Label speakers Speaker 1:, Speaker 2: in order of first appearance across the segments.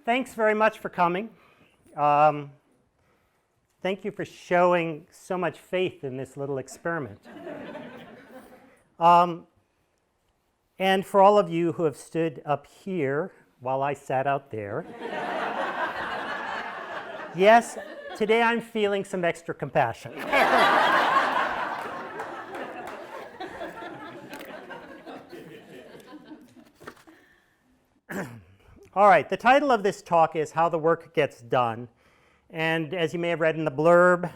Speaker 1: Thanks very much for coming. Thank you for showing so much faith in this little experiment. And for all of you who have stood up here while I sat out there, yes, today I'm feeling some extra compassion. All right, the title of this talk is How the Work Gets Done. And as you may have read in the blurb,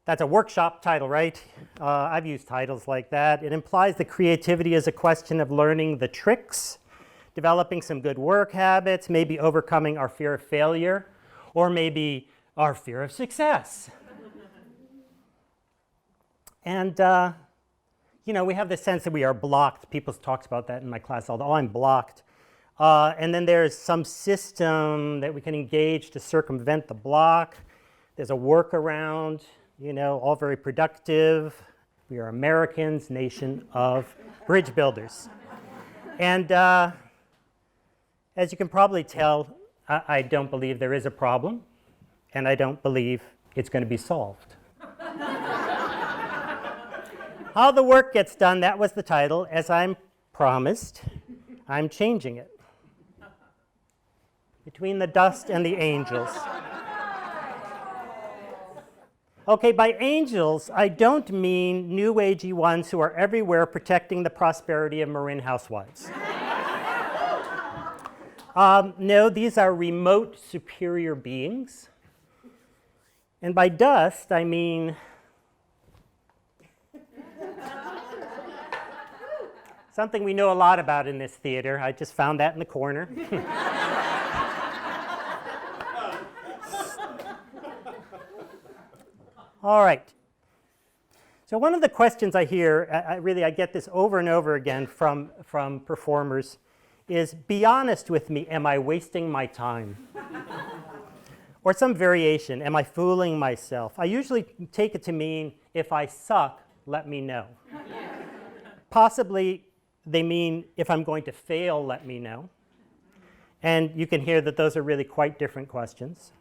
Speaker 1: that's a workshop title, right? I've used titles like that. It implies that creativity is a question of learning the tricks, developing some good work habits, maybe overcoming our fear of failure, or maybe our fear of success. And, you know, we have this sense that we are blocked. People talk about that in my class all the time. Oh, I'm blocked. And then there's some system that we can engage to circumvent the block. There's a workaround, you know, all very productive. We are Americans, nation of bridge builders. And as you can probably tell, I don't believe there is a problem, and I don't believe it's going to be solved. How the Work Gets Done, that was the title. As I'm promised, I'm changing it. Between the dust and the angels. Okay, by angels, I don't mean new agey ones who are everywhere protecting the prosperity of Marin housewives. No, these are remote superior beings. And by dust, I mean something we know a lot about in this theater. I just found that in the corner. All right. So one of the questions I hear, I get this over and over again from performers, is be honest with me, am I wasting my time? Or some variation, am I fooling myself? I usually take it to mean, if I suck, let me know. Possibly they mean, if I'm going to fail, let me know. And you can hear that those are really quite different questions.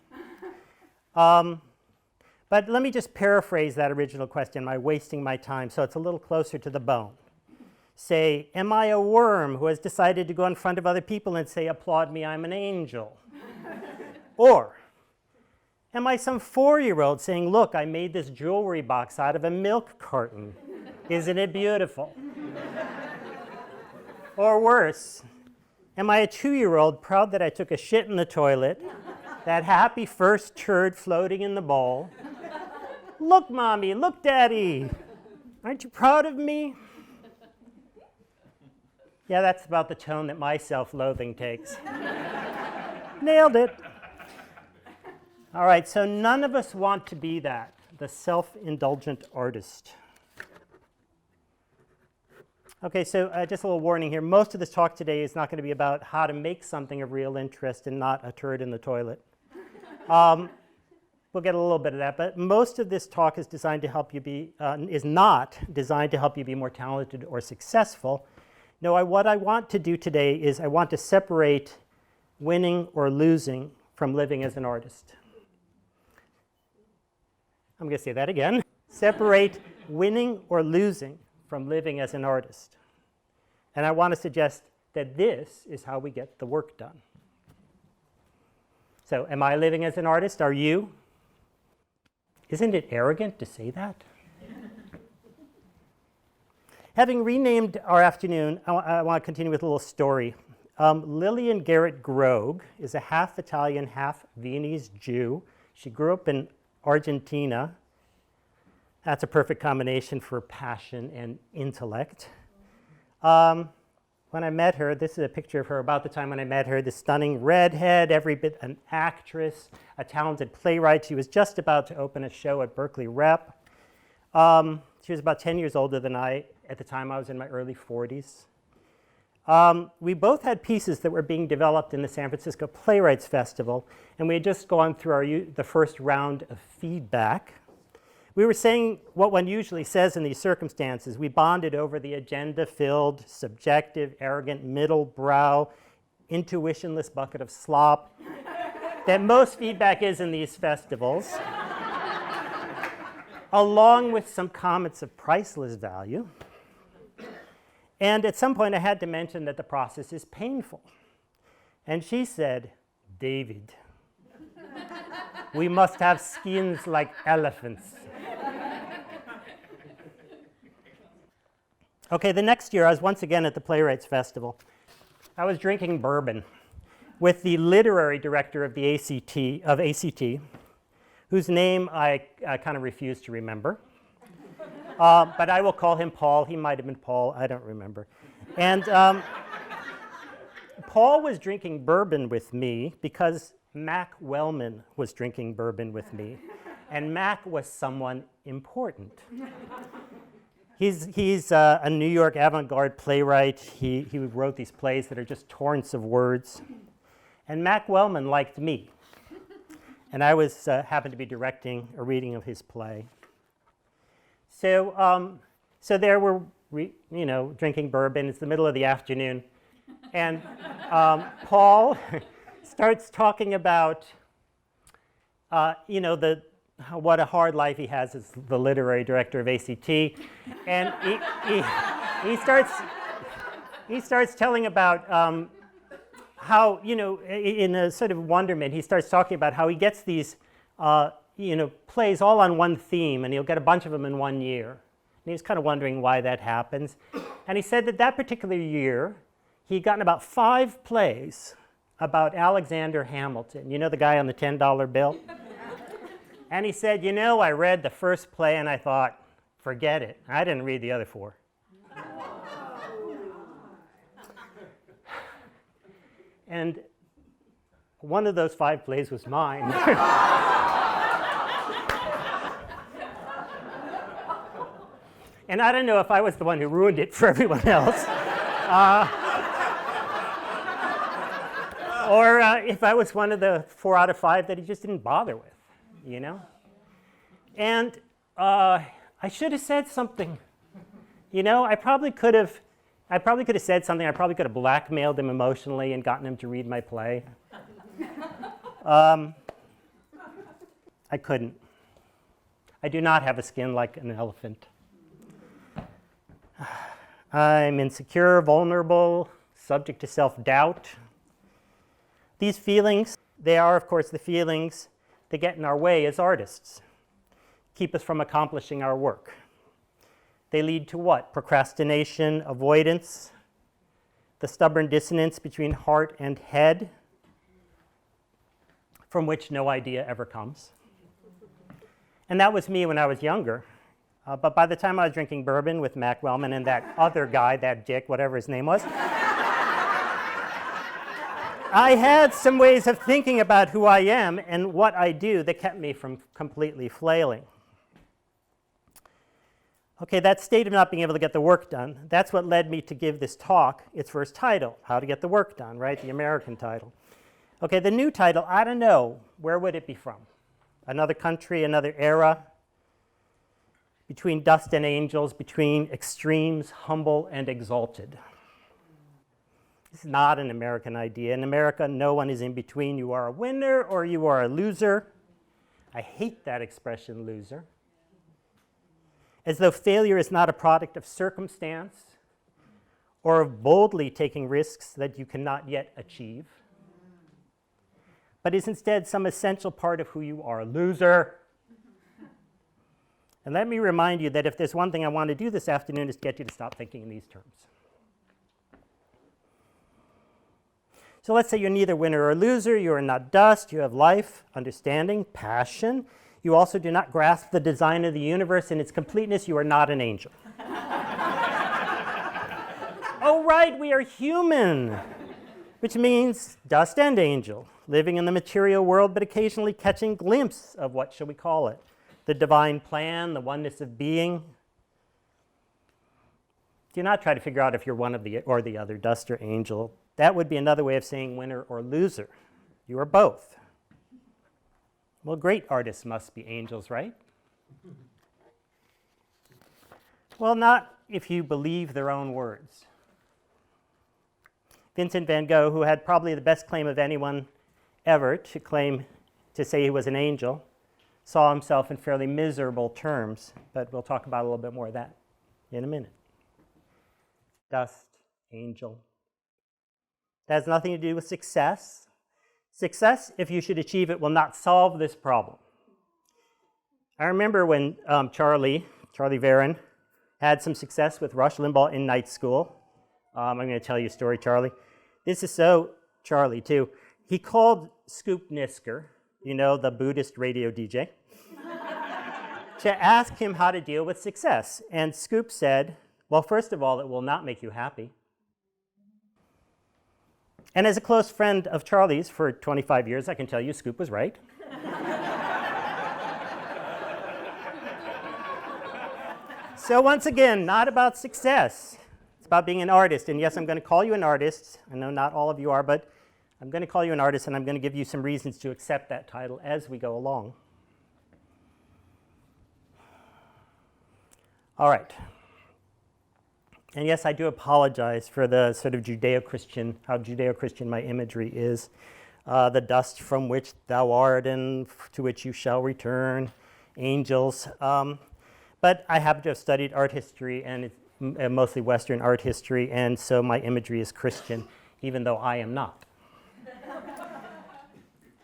Speaker 1: But let me just paraphrase that original question, am I wasting my time, so it's a little closer to the bone. Say, am I a worm who has decided to go in front of other people and say, applaud me, I'm an angel? Or, am I some 4-year-old saying, look, I made this jewelry box out of a milk carton. Isn't it beautiful? Or worse, am I a 2-year-old proud that I took a shit in the toilet, that happy first turd floating in the bowl? Look, Mommy, look, Daddy. Aren't you proud of me? Yeah, that's about the tone that my self-loathing takes. Nailed it. All right, so none of us want to be that, the self-indulgent artist. Okay, so just a little warning here. Most of this talk today is not going to be about how to make something of real interest and not a turd in the toilet. We'll get a little bit of that, but most of this talk is designed to help you be, is not designed to help you be more talented or successful. No, what I want to do today is I want to separate winning or losing from living as an artist. I'm going to say that again. Separate winning or losing from living as an artist. And I want to suggest that this is how we get the work done. So, am I living as an artist? Are you? Isn't it arrogant to say that? Having renamed our afternoon, I want to continue with a little story. Lillian Garrett Grogue is a half Italian, half Viennese Jew. She grew up in Argentina. That's a perfect combination for passion and intellect. When I met her, this is a picture of her about the time when I met her, this stunning redhead, every bit an actress, a talented playwright. She was just about to open a show at Berkeley Rep. She was about 10 years older than I. At the time, I was in my early 40s. We both had pieces that were being developed in the San Francisco Playwrights Festival, and we had just gone through the first round of feedback. We were saying what one usually says in these circumstances. We bonded over the agenda-filled, subjective, arrogant, middle brow, intuitionless bucket of slop that most feedback is in these festivals, along with some comments of priceless value. And at some point I had to mention that the process is painful. And she said, "David, we must have skins like elephants." Okay, the next year I was once again at the Playwrights Festival. I was drinking bourbon with the literary director of the ACT, whose name I kind of refuse to remember. But I will call him Paul. He might have been Paul. I don't remember. And Paul was drinking bourbon with me because Mac Wellman was drinking bourbon with me. And Mac was someone important. He's a New York avant-garde playwright. He wrote these plays that are just torrents of words. And Mac Wellman liked me. And I was happened to be directing a reading of his play. So there we're drinking bourbon. It's the middle of the afternoon. And Paul starts talking about, what a hard life he has as the literary director of ACT. And he starts telling about how, in a sort of wonderment, he starts talking about how he gets these, plays all on one theme, and he'll get a bunch of them in 1 year. And he was kind of wondering why that happens. And he said that particular year, he'd gotten about 5 plays about Alexander Hamilton. You know, the guy on the $10 bill? And he said, I read the first play and I thought, forget it. I didn't read the other 4. And one of those 5 plays was mine. And I don't know if I was the one who ruined it for everyone else. Or if I was one of the 4 out of 5 that he just didn't bother with, And I should have said something. I probably could have said something. I probably could have blackmailed him emotionally and gotten him to read my play. I couldn't. I do not have a skin like an elephant. I'm insecure, vulnerable, subject to self-doubt. These feelings, they are, of course, the feelings that get in our way as artists, keep us from accomplishing our work. They lead to what? Procrastination, avoidance, the stubborn dissonance between heart and head, from which no idea ever comes. And that was me when I was younger. But by the time I was drinking bourbon with Mac Wellman and that other guy, that Dick, whatever his name was, I had some ways of thinking about who I am and what I do that kept me from completely flailing. Okay, that state of not being able to get the work done, that's what led me to give this talk its first title, How to Get the Work Done, right? The American title. Okay, the new title, I don't know. Where would it be from? Another country, another era? Between dust and angels, between extremes, humble and exalted. This is not an American idea. In America, no one is in between. You are a winner or you are a loser. I hate that expression, loser. As though failure is not a product of circumstance or of boldly taking risks that you cannot yet achieve, but is instead some essential part of who you are, a loser. And let me remind you that if there's one thing I want to do this afternoon is get you to stop thinking in these terms. So let's say you're neither winner or loser, you are not dust, you have life, understanding, passion. You also do not grasp the design of the universe in its completeness, you are not an angel. Oh right, we are human, which means dust and angel, living in the material world but occasionally catching glimpses of what shall we call it? The divine plan, the oneness of being. Do not try to figure out if you're one of the or the other, dust or angel. That would be another way of saying winner or loser. You are both. Well, great artists must be angels, right? Well, not if you believe their own words. Vincent van Gogh, who had probably the best claim of anyone ever to say he was an angel, saw himself in fairly miserable terms, but we'll talk about a little bit more of that in a minute. Dust, angel. That has nothing to do with success. Success, if you should achieve it, will not solve this problem. I remember when Charlie Varon, had some success with Rush Limbaugh in night school. I'm going to tell you a story, Charlie. This is so Charlie, too. He called Scoop Nisker, you know, the Buddhist radio DJ, to ask him how to deal with success. And Scoop said, well, first of all, it will not make you happy. And as a close friend of Charlie's for 25 years, I can tell you Scoop was right. So once again, not about success. It's about being an artist. And yes, I'm going to call you an artist. I know not all of you are, but I'm going to call you an artist, and I'm going to give you some reasons to accept that title as we go along. All right. And yes, I do apologize for the sort of Judeo-Christian, how Judeo-Christian my imagery is. The dust from which thou art and to which you shall return, angels. But I happen to have studied art history, and it's mostly Western art history, and so my imagery is Christian, even though I am not.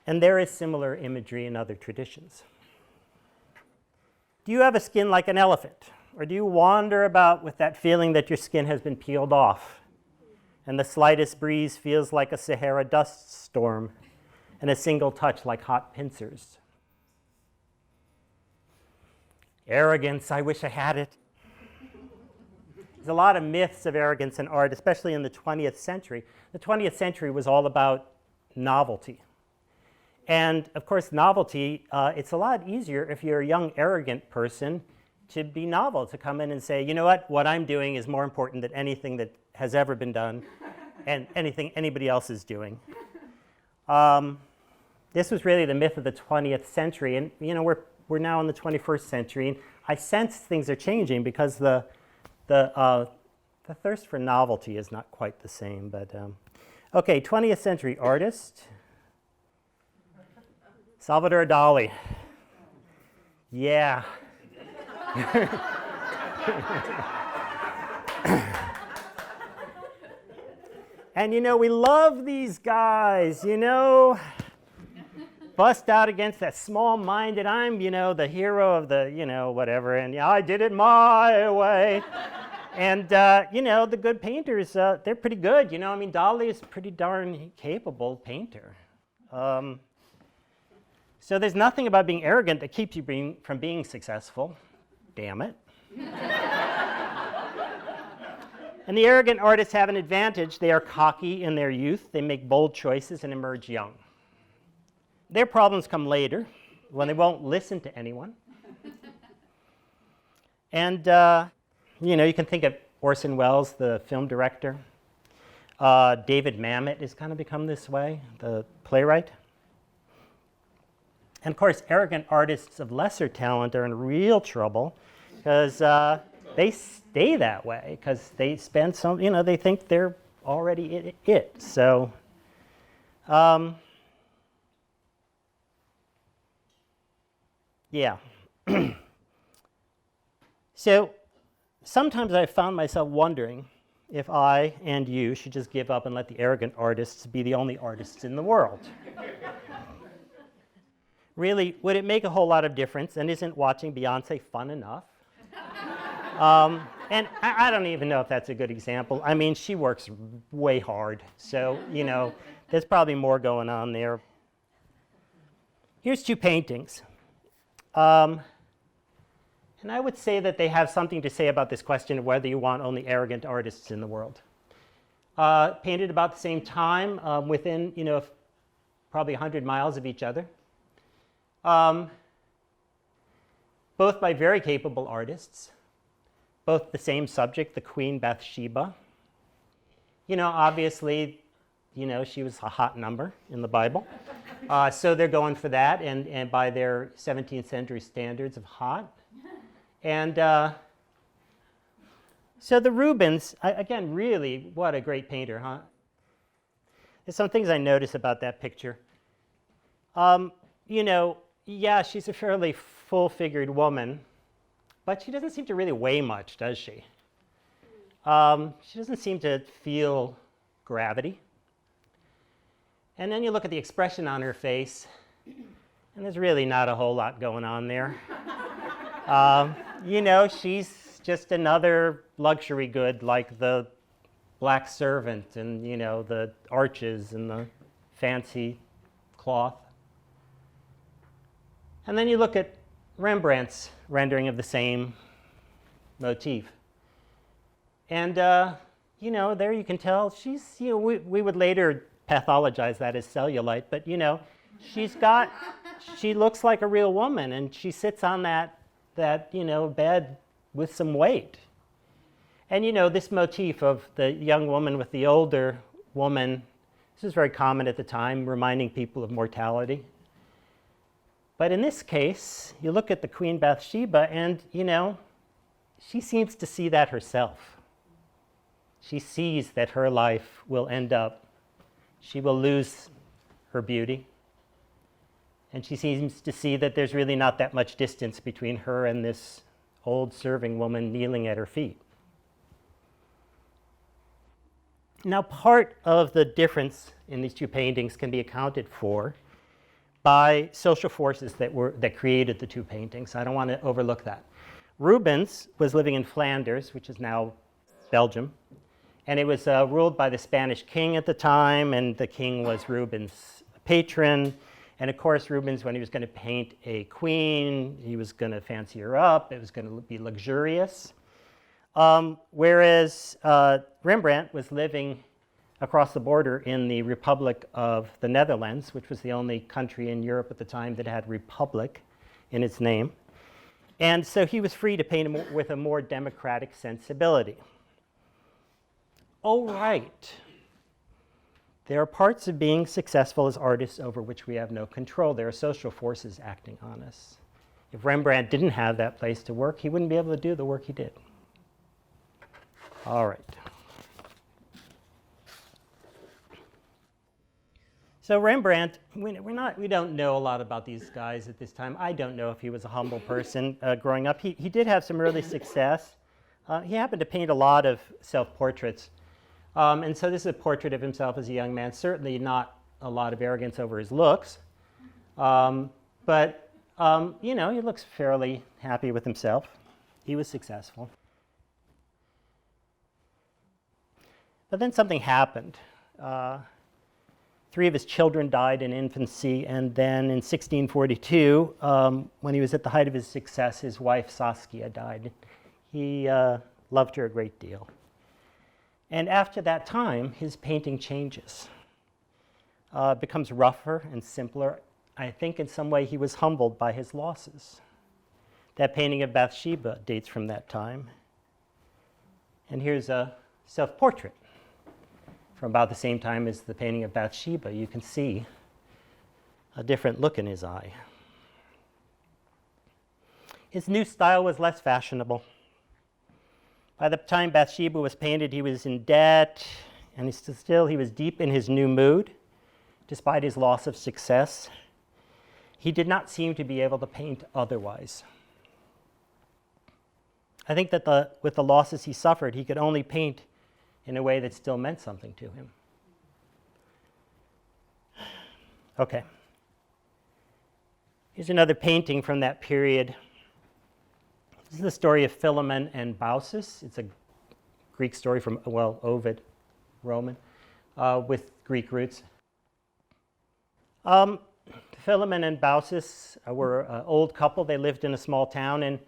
Speaker 1: And there is similar imagery in other traditions. Do you have a skin like an elephant? Or do you wander about with that feeling that your skin has been peeled off, and the slightest breeze feels like a Sahara dust storm, and a single touch like hot pincers? Arrogance, I wish I had it. There's a lot of myths of arrogance in art, especially in the 20th century. The 20th century was all about novelty. And of course, novelty, it's a lot easier if you're a young, arrogant person to be novel, to come in and say, you know what I'm doing is more important than anything that has ever been done and anything anybody else is doing. This was really the myth of the 20th century, and you know, we're now in the 21st century, and I sense things are changing because the thirst for novelty is not quite the same. But okay, 20th century artist, Salvador Dali. Yeah. And you know, we love these guys, you know, bust out against that small-minded, I'm, you know, the hero of the, you know, whatever, and yeah, I did it my way. And, you know, the good painters, they're pretty good, you know, I mean, Dali is a pretty darn capable painter. So there's nothing about being arrogant that keeps you from being successful. Damn it. And the arrogant artists have an advantage. They are cocky in their youth. They make bold choices and emerge young. Their problems come later, when they won't listen to anyone. And, you know, you can think of Orson Welles, the film director. David Mamet has kind of become this way, the playwright. And of course, arrogant artists of lesser talent are in real trouble because they stay that way because they spend some, you know, they think they're already it. So, yeah. So sometimes I found myself wondering if I and you should just give up and let the arrogant artists be the only artists in the world. Really, would it make a whole lot of difference? And isn't watching Beyonce fun enough? And I don't even know if that's a good example. I mean, she works way hard. So, you know, there's probably more going on there. Here's two paintings. And I would say that they have something to say about this question of whether you want only arrogant artists in the world. Painted about the same time, within, you know, probably 100 miles of each other. Both by very capable artists, both the same subject, the Queen Bathsheba. You know, obviously, you know, she was a hot number in the Bible. So they're going for that, and by their 17th century standards of hot. And so the Rubens, again, really, what a great painter, huh? There's some things I notice about that picture. You know, yeah, she's a fairly full-figured woman, but she doesn't seem to really weigh much, does she? She doesn't seem to feel gravity. And then you look at the expression on her face, and there's really not a whole lot going on there. You know, she's just another luxury good like the black servant and, you know, the arches and the fancy cloth. And then you look at Rembrandt's rendering of the same motif. And, you know, there you can tell she's, you know, we would later pathologize that as cellulite, but, you know, she looks like a real woman, and she sits on that, you know, bed with some weight. And, you know, this motif of the young woman with the older woman, this was very common at the time, reminding people of mortality. But in this case, you look at the Queen Bathsheba, and, you know, she seems to see that herself. She sees that her life will end up, she will lose her beauty. And she seems to see that there's really not that much distance between her and this old serving woman kneeling at her feet. Now, part of the difference in these two paintings can be accounted for by social forces that created the two paintings. I don't want to overlook that. Rubens was living in Flanders, which is now Belgium, and it was ruled by the Spanish king at the time, and the king was Rubens' patron. And of course, Rubens, when he was going to paint a queen, he was going to fancy her up. It was going to be luxurious. Whereas Rembrandt was living across the border in the Republic of the Netherlands, which was the only country in Europe at the time that had republic in its name. And so he was free to paint with a more democratic sensibility. Oh, right. There are parts of being successful as artists over which we have no control. There are social forces acting on us. If Rembrandt didn't have that place to work, he wouldn't be able to do the work he did. All right. So Rembrandt, we don't know a lot about these guys at this time. I don't know if he was a humble person growing up. He did have some early success. He happened to paint a lot of self-portraits. And so this is a portrait of himself as a young man, certainly not a lot of arrogance over his looks. But, you know, he looks fairly happy with himself. He was successful. But then something happened. 3 of his children died in infancy, and then in 1642, when he was at the height of his success, his wife Saskia died. He loved her a great deal. And after that time, his painting changes. Becomes rougher and simpler. I think in some way he was humbled by his losses. That painting of Bathsheba dates from that time. And here's a self-portrait from about the same time as the painting of Bathsheba. You can see a different look in his eye. His new style was less fashionable. By the time Bathsheba was painted, he was in debt, and he was deep in his new mood, despite his loss of success. He did not seem to be able to paint otherwise. I think that with the losses he suffered, he could only paint in a way that still meant something to him. Okay. Here's another painting from that period. This is the story of Philemon and Baucis. It's a Greek story from, well, Ovid, Roman, with Greek roots. Philemon and Baucis were an old couple. They lived in a small town, and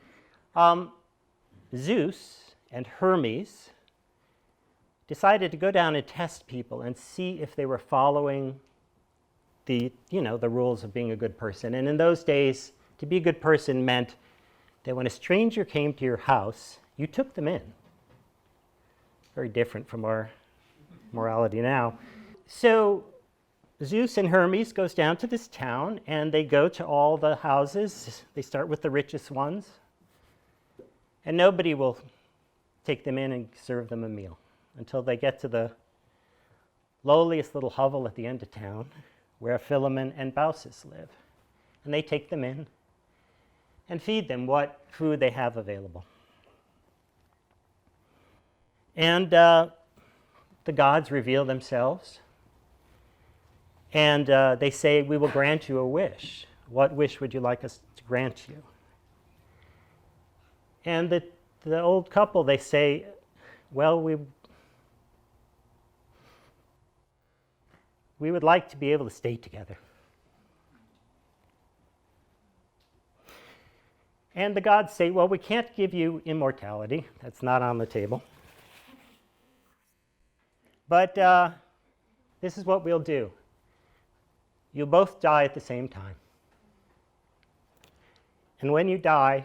Speaker 1: Zeus and Hermes decided to go down and test people and see if they were following the rules of being a good person. And in those days, to be a good person meant that when a stranger came to your house, you took them in. Very different from our morality now. So Zeus and Hermes goes down to this town, and they go to all the houses. They start with the richest ones, and nobody will take them in and serve them a meal until they get to the lowliest little hovel at the end of town where Philemon and Baucis live. And they take them in and feed them what food they have available. And the gods reveal themselves, and they say, we will grant you a wish. What wish would you like us to grant you? And the old couple, they say, well, we would like to be able to stay together. And the gods say, well, we can't give you immortality. That's not on the table. But this is what we'll do. You'll both die at the same time. And when you die,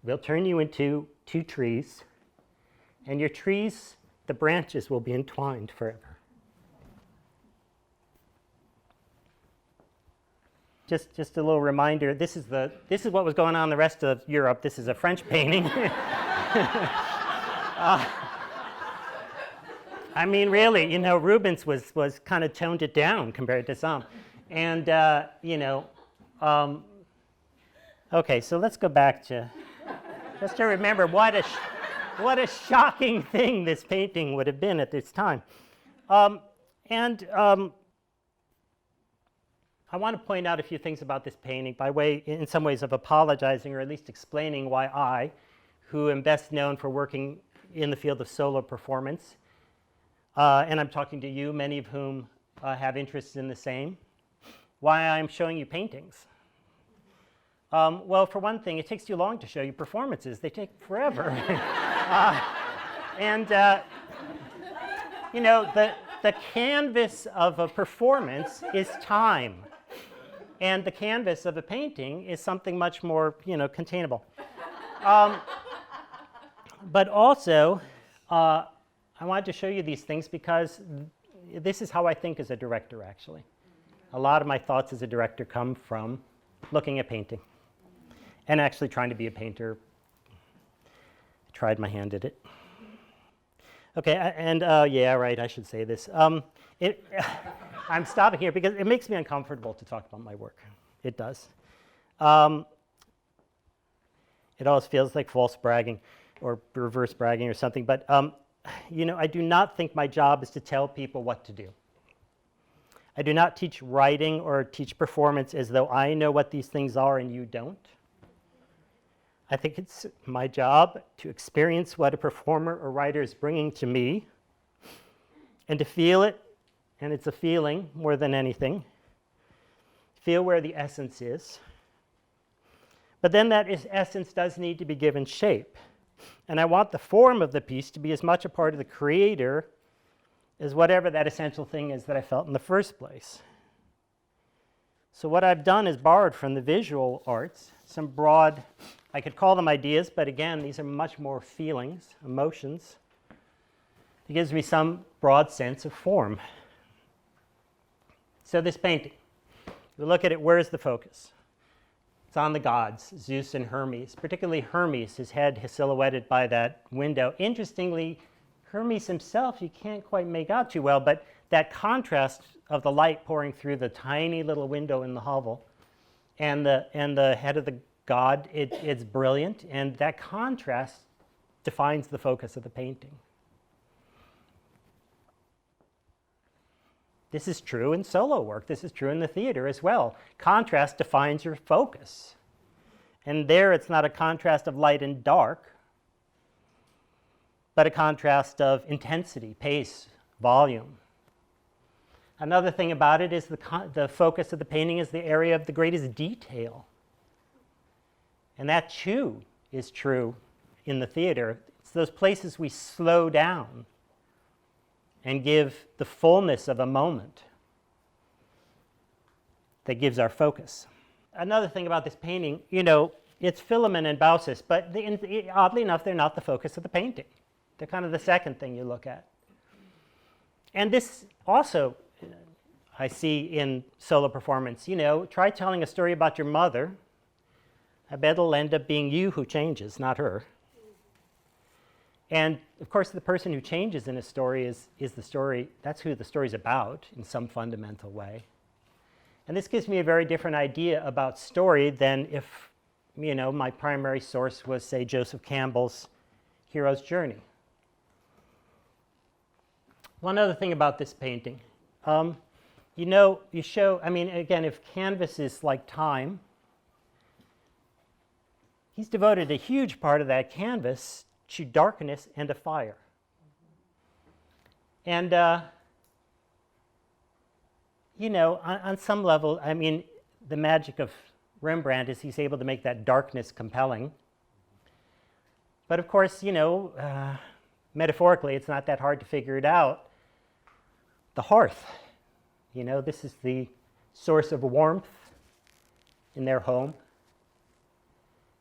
Speaker 1: we'll turn you into 2 trees. And your trees, the branches will be entwined forever. Just a little reminder, this is what was going on in the rest of Europe. This is a French painting. I mean, really, you know, Rubens was kind of toned it down compared to some. And, okay, so let's go back to, just to remember what a shocking thing this painting would have been at this time. I want to point out a few things about this painting by way, in some ways, of apologizing or at least explaining why I, who am best known for working in the field of solo performance, and I'm talking to you, many of whom have interests in the same, why I'm showing you paintings. Well, for one thing, it takes too long to show you performances. They take forever. The canvas of a performance is time. And the canvas of a painting is something much more, containable. But also, I wanted to show you these things because this is how I think as a director, actually. A lot of my thoughts as a director come from looking at painting and actually trying to be a painter. I tried my hand at it. Okay, and yeah, right, I should say this. I'm stopping here because it makes me uncomfortable to talk about my work. It does. It always feels like false bragging or reverse bragging or something, but I do not think my job is to tell people what to do. I do not teach writing or teach performance as though I know what these things are and you don't. I think it's my job to experience what a performer or writer is bringing to me and to feel it, and it's a feeling more than anything. Feel where the essence is. But then that essence does need to be given shape. And I want the form of the piece to be as much a part of the creator as whatever that essential thing is that I felt in the first place. So what I've done is borrowed from the visual arts some broad, I could call them ideas, but again, these are much more feelings, emotions. It gives me some broad sense of form. So this painting, we look at it, where's the focus? It's on the gods, Zeus and Hermes, particularly Hermes, his head is silhouetted by that window. Interestingly, Hermes himself you can't quite make out too well, but that contrast of the light pouring through the tiny little window in the hovel and the head of the god, it's brilliant, and that contrast defines the focus of the painting. This is true in solo work. This is true in the theater as well. Contrast defines your focus. And there it's not a contrast of light and dark, but a contrast of intensity, pace, volume. Another thing about it is the focus of the painting is the area of the greatest detail. And that too is true in the theater. It's those places we slow down and give the fullness of a moment that gives our focus. Another thing about this painting, it's Philemon and Baucis, but oddly enough, they're not the focus of the painting. They're kind of the second thing you look at. And this also, I see in solo performance, try telling a story about your mother. I bet it'll end up being you who changes, not her. And of course, the person who changes in a story is the story, that's who the story's about in some fundamental way. And this gives me a very different idea about story than if, my primary source was, say, Joseph Campbell's Hero's Journey. One other thing about this painting. You show, again, if canvas is like time, he's devoted a huge part of that canvas to darkness and to fire. And, on some level, the magic of Rembrandt is he's able to make that darkness compelling. But of course, metaphorically, it's not that hard to figure it out. The hearth, this is the source of warmth in their home.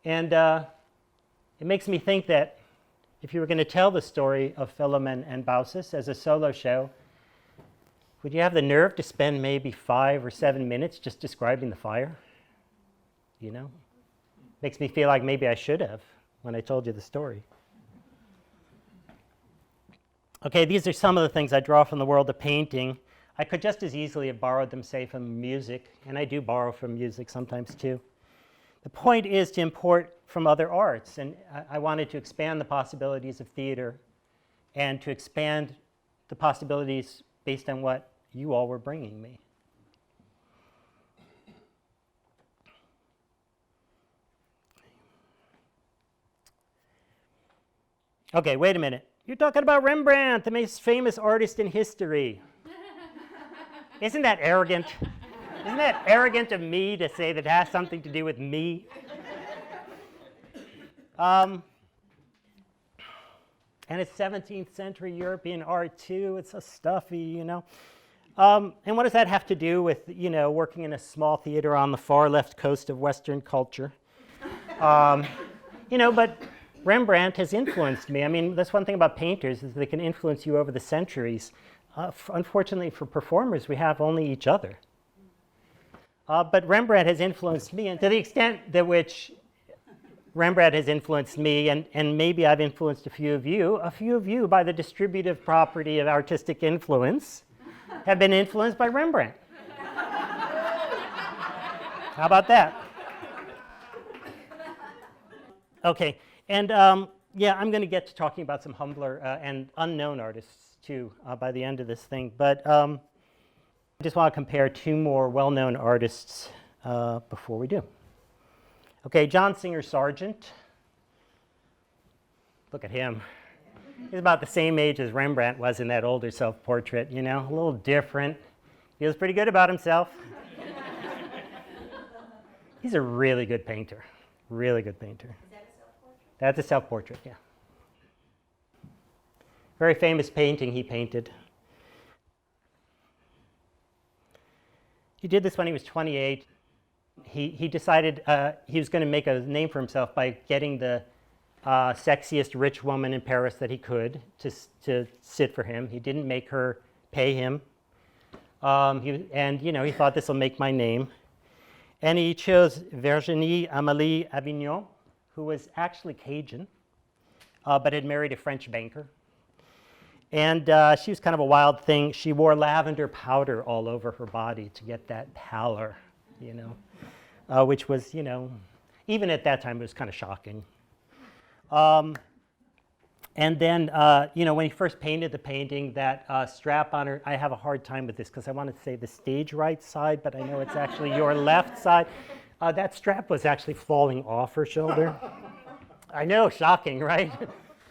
Speaker 1: And it makes me think that if you were going to tell the story of Philemon and Baucis as a solo show, would you have the nerve to spend maybe 5 or 7 minutes just describing the fire? Makes me feel like maybe I should have when I told you the story. Okay, these are some of the things I draw from the world of painting. I could just as easily have borrowed them, say, from music, and I do borrow from music sometimes too. The point is to import from other arts, and I wanted to expand the possibilities of theater and to expand the possibilities based on what you all were bringing me. Okay, wait a minute. You're talking about Rembrandt, the most famous artist in history. Isn't that arrogant? Isn't that arrogant of me to say that it has something to do with me? And it's 17th century European art too. It's so stuffy, And what does that have to do with, working in a small theater on the far left coast of Western culture? But Rembrandt has influenced me. That's one thing about painters is they can influence you over the centuries. Unfortunately for performers, we have only each other. But Rembrandt has influenced me, and to the extent that which Rembrandt has influenced me, and maybe I've influenced a few of you by the distributive property of artistic influence have been influenced by Rembrandt. How about that? Okay, and I'm going to get to talking about some humbler and unknown artists too by the end of this thing, but I just want to compare 2 more well-known artists before we do. Okay, John Singer Sargent. Look at him. He's about the same age as Rembrandt was in that older self-portrait, a little different. Feels pretty good about himself. He's a really good painter, really good painter.
Speaker 2: Is that a self-portrait?
Speaker 1: That's a self-portrait, yeah. Very famous painting he painted. He did this when he was 28. He decided he was going to make a name for himself by getting the sexiest rich woman in Paris that he could to sit for him. He didn't make her pay him. He thought this will make my name. And he chose Virginie Amélie Avignon, who was actually Cajun, but had married a French banker. And she was kind of a wild thing. She wore lavender powder all over her body to get that pallor, which was, even at that time, it was kind of shocking. And then, when he first painted the painting, that strap on her, I have a hard time with this because I want to say the stage right side, but I know it's actually your left side. That strap was actually falling off her shoulder. I know, shocking, right?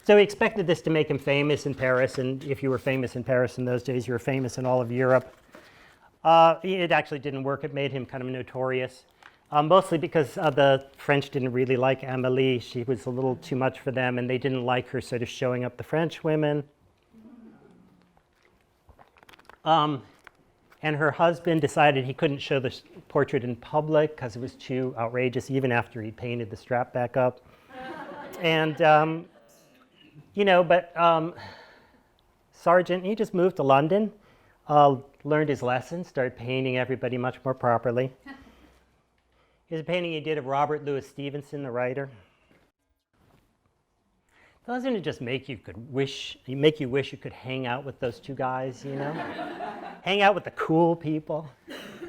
Speaker 1: So he expected this to make him famous in Paris, and if you were famous in Paris in those days, you were famous in all of Europe. It actually didn't work. It made him kind of notorious, mostly because the French didn't really like Amélie. She was a little too much for them, and they didn't like her sort of showing up the French women. And her husband decided he couldn't show the portrait in public because it was too outrageous, even after he painted the strap back up. And Sargent, he just moved to London, learned his lesson, started painting everybody much more properly. Here's a painting he did of Robert Louis Stevenson, the writer. Doesn't it just make you wish you could hang out with those two guys, you know? Hang out with the cool people.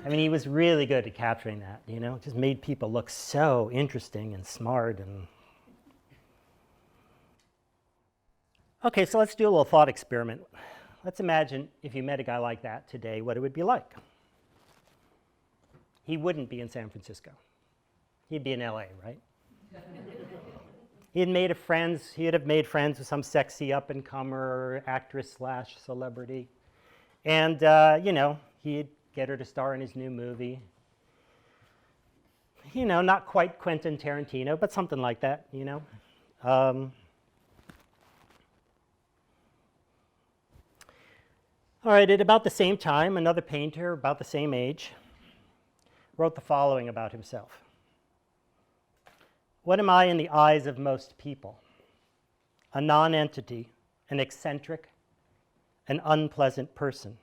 Speaker 1: I mean, he was really good at capturing that, you know? Just made people look so interesting and smart. Okay, so let's do a little thought experiment. Let's imagine if you met a guy like that today, what it would be like. He wouldn't be in San Francisco. He'd be in LA, right? He'd have made friends with some sexy up-and-comer actress / celebrity. And, you know, he'd get her to star in his new movie. You know, not quite Quentin Tarantino, but something like that, you know. All right, at about the same time, another painter about the same age wrote the following about himself. What am I in the eyes of most people? A non-entity, an eccentric, an unpleasant person.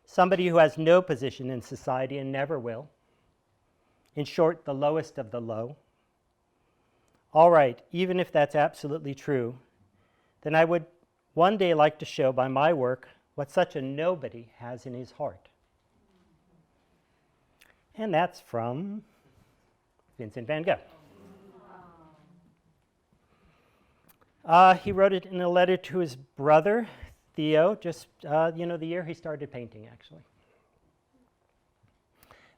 Speaker 1: Somebody who has no position in society and never will. In short, the lowest of the low. All right, even if that's absolutely true, then I would one day like to show by my work what such a nobody has in his heart. And that's from Vincent van Gogh. He wrote it in a letter to his brother, Theo, just the year he started painting, actually.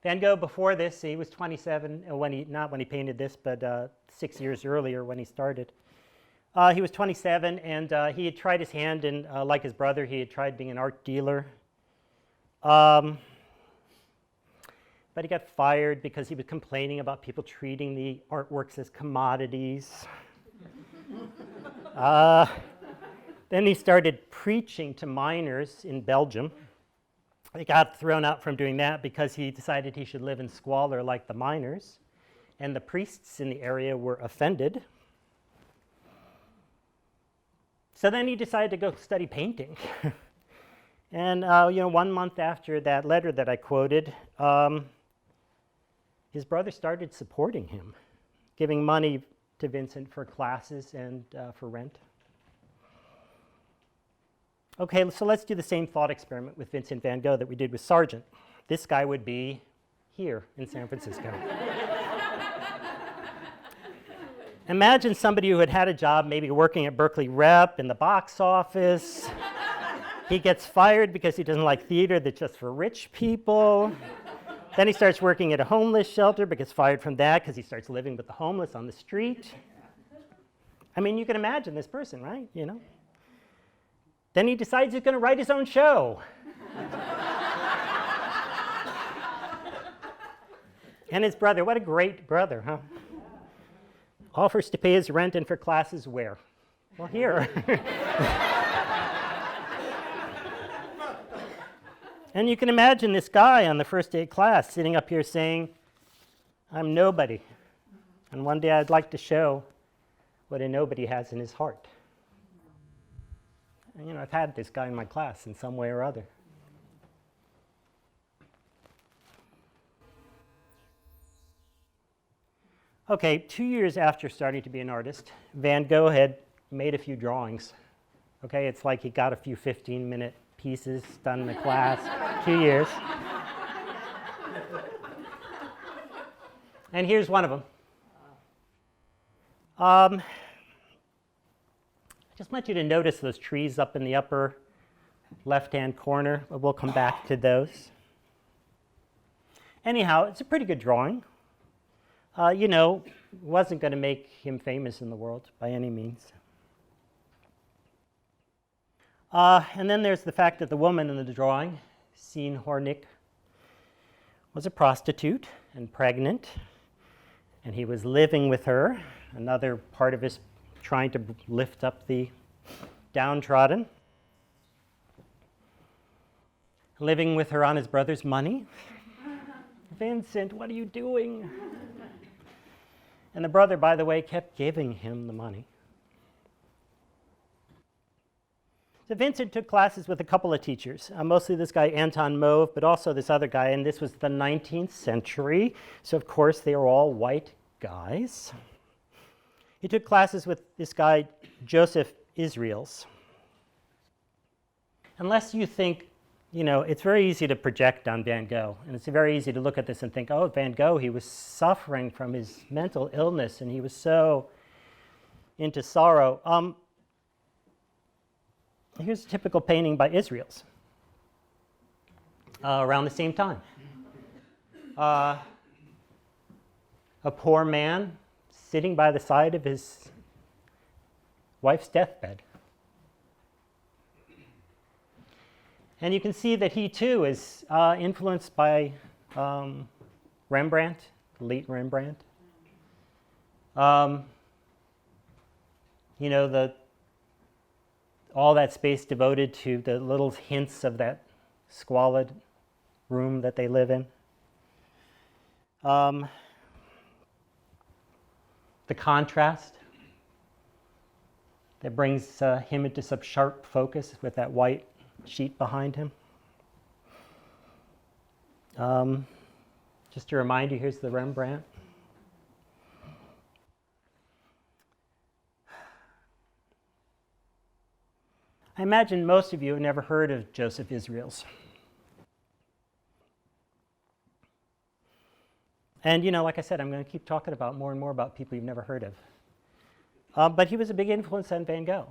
Speaker 1: Van Gogh, before this, he was 27, not when he painted this, but 6 years earlier when he started. He was 27, and he had tried his hand, and like his brother, he had tried being an art dealer. But he got fired because he was complaining about people treating the artworks as commodities. Then he started preaching to miners in Belgium. He got thrown out from doing that because he decided he should live in squalor like the miners, and the priests in the area were offended. So then he decided to go study painting. And 1 month after that letter that I quoted, his brother started supporting him, giving money to Vincent for classes and for rent. Okay, so let's do the same thought experiment with Vincent van Gogh that we did with Sargent. This guy would be here in San Francisco. Imagine somebody who had a job, maybe working at Berkeley Rep in the box office. He gets fired because he doesn't like theater that's just for rich people. Then he starts working at a homeless shelter, but gets fired from that because he starts living with the homeless on the street. I mean, you can imagine this person, right? You know. Then he decides he's going to write his own show. And his brother, what a great brother, huh? Offers to pay his rent and for classes where? Well, here. And you can imagine this guy on the first day of class sitting up here saying, I'm nobody. And one day I'd like to show what a nobody has in his heart. And, I've had this guy in my class in some way or other. Okay, 2 years after starting to be an artist, Van Gogh had made a few drawings. Okay, it's like he got a few 15-minute pieces done in the class, 2 years. And here's one of them. I just want you to notice those trees up in the upper left-hand corner. We'll come back to those. Anyhow, it's a pretty good drawing. Wasn't going to make him famous in the world by any means. And then there's the fact that the woman in the drawing, Sien Hornick, was a prostitute and pregnant, and he was living with her, another part of his trying to lift up the downtrodden. Living with her on his brother's money. Vincent, what are you doing? And the brother, by the way, kept giving him the money. So Vincent took classes with a couple of teachers, mostly this guy Anton Mauve, but also this other guy, and this was the 19th century, so of course they were all white guys. He took classes with this guy, Joseph Israels. Unless you think, it's very easy to project on Van Gogh, and it's very easy to look at this and think, oh, Van Gogh, he was suffering from his mental illness, and he was so into sorrow. Here's a typical painting by Israels around the same time. A poor man sitting by the side of his wife's deathbed. And you can see that he too is influenced by Rembrandt, late Rembrandt. All that space devoted to the little hints of that squalid room that they live in. The contrast that brings him into some sharp focus with that white sheet behind him. Just to remind you, here's the Rembrandt. I imagine most of you have never heard of Joseph Israels. And like I said, I'm going to keep talking about more and more about people you've never heard of. But he was a big influence on Van Gogh.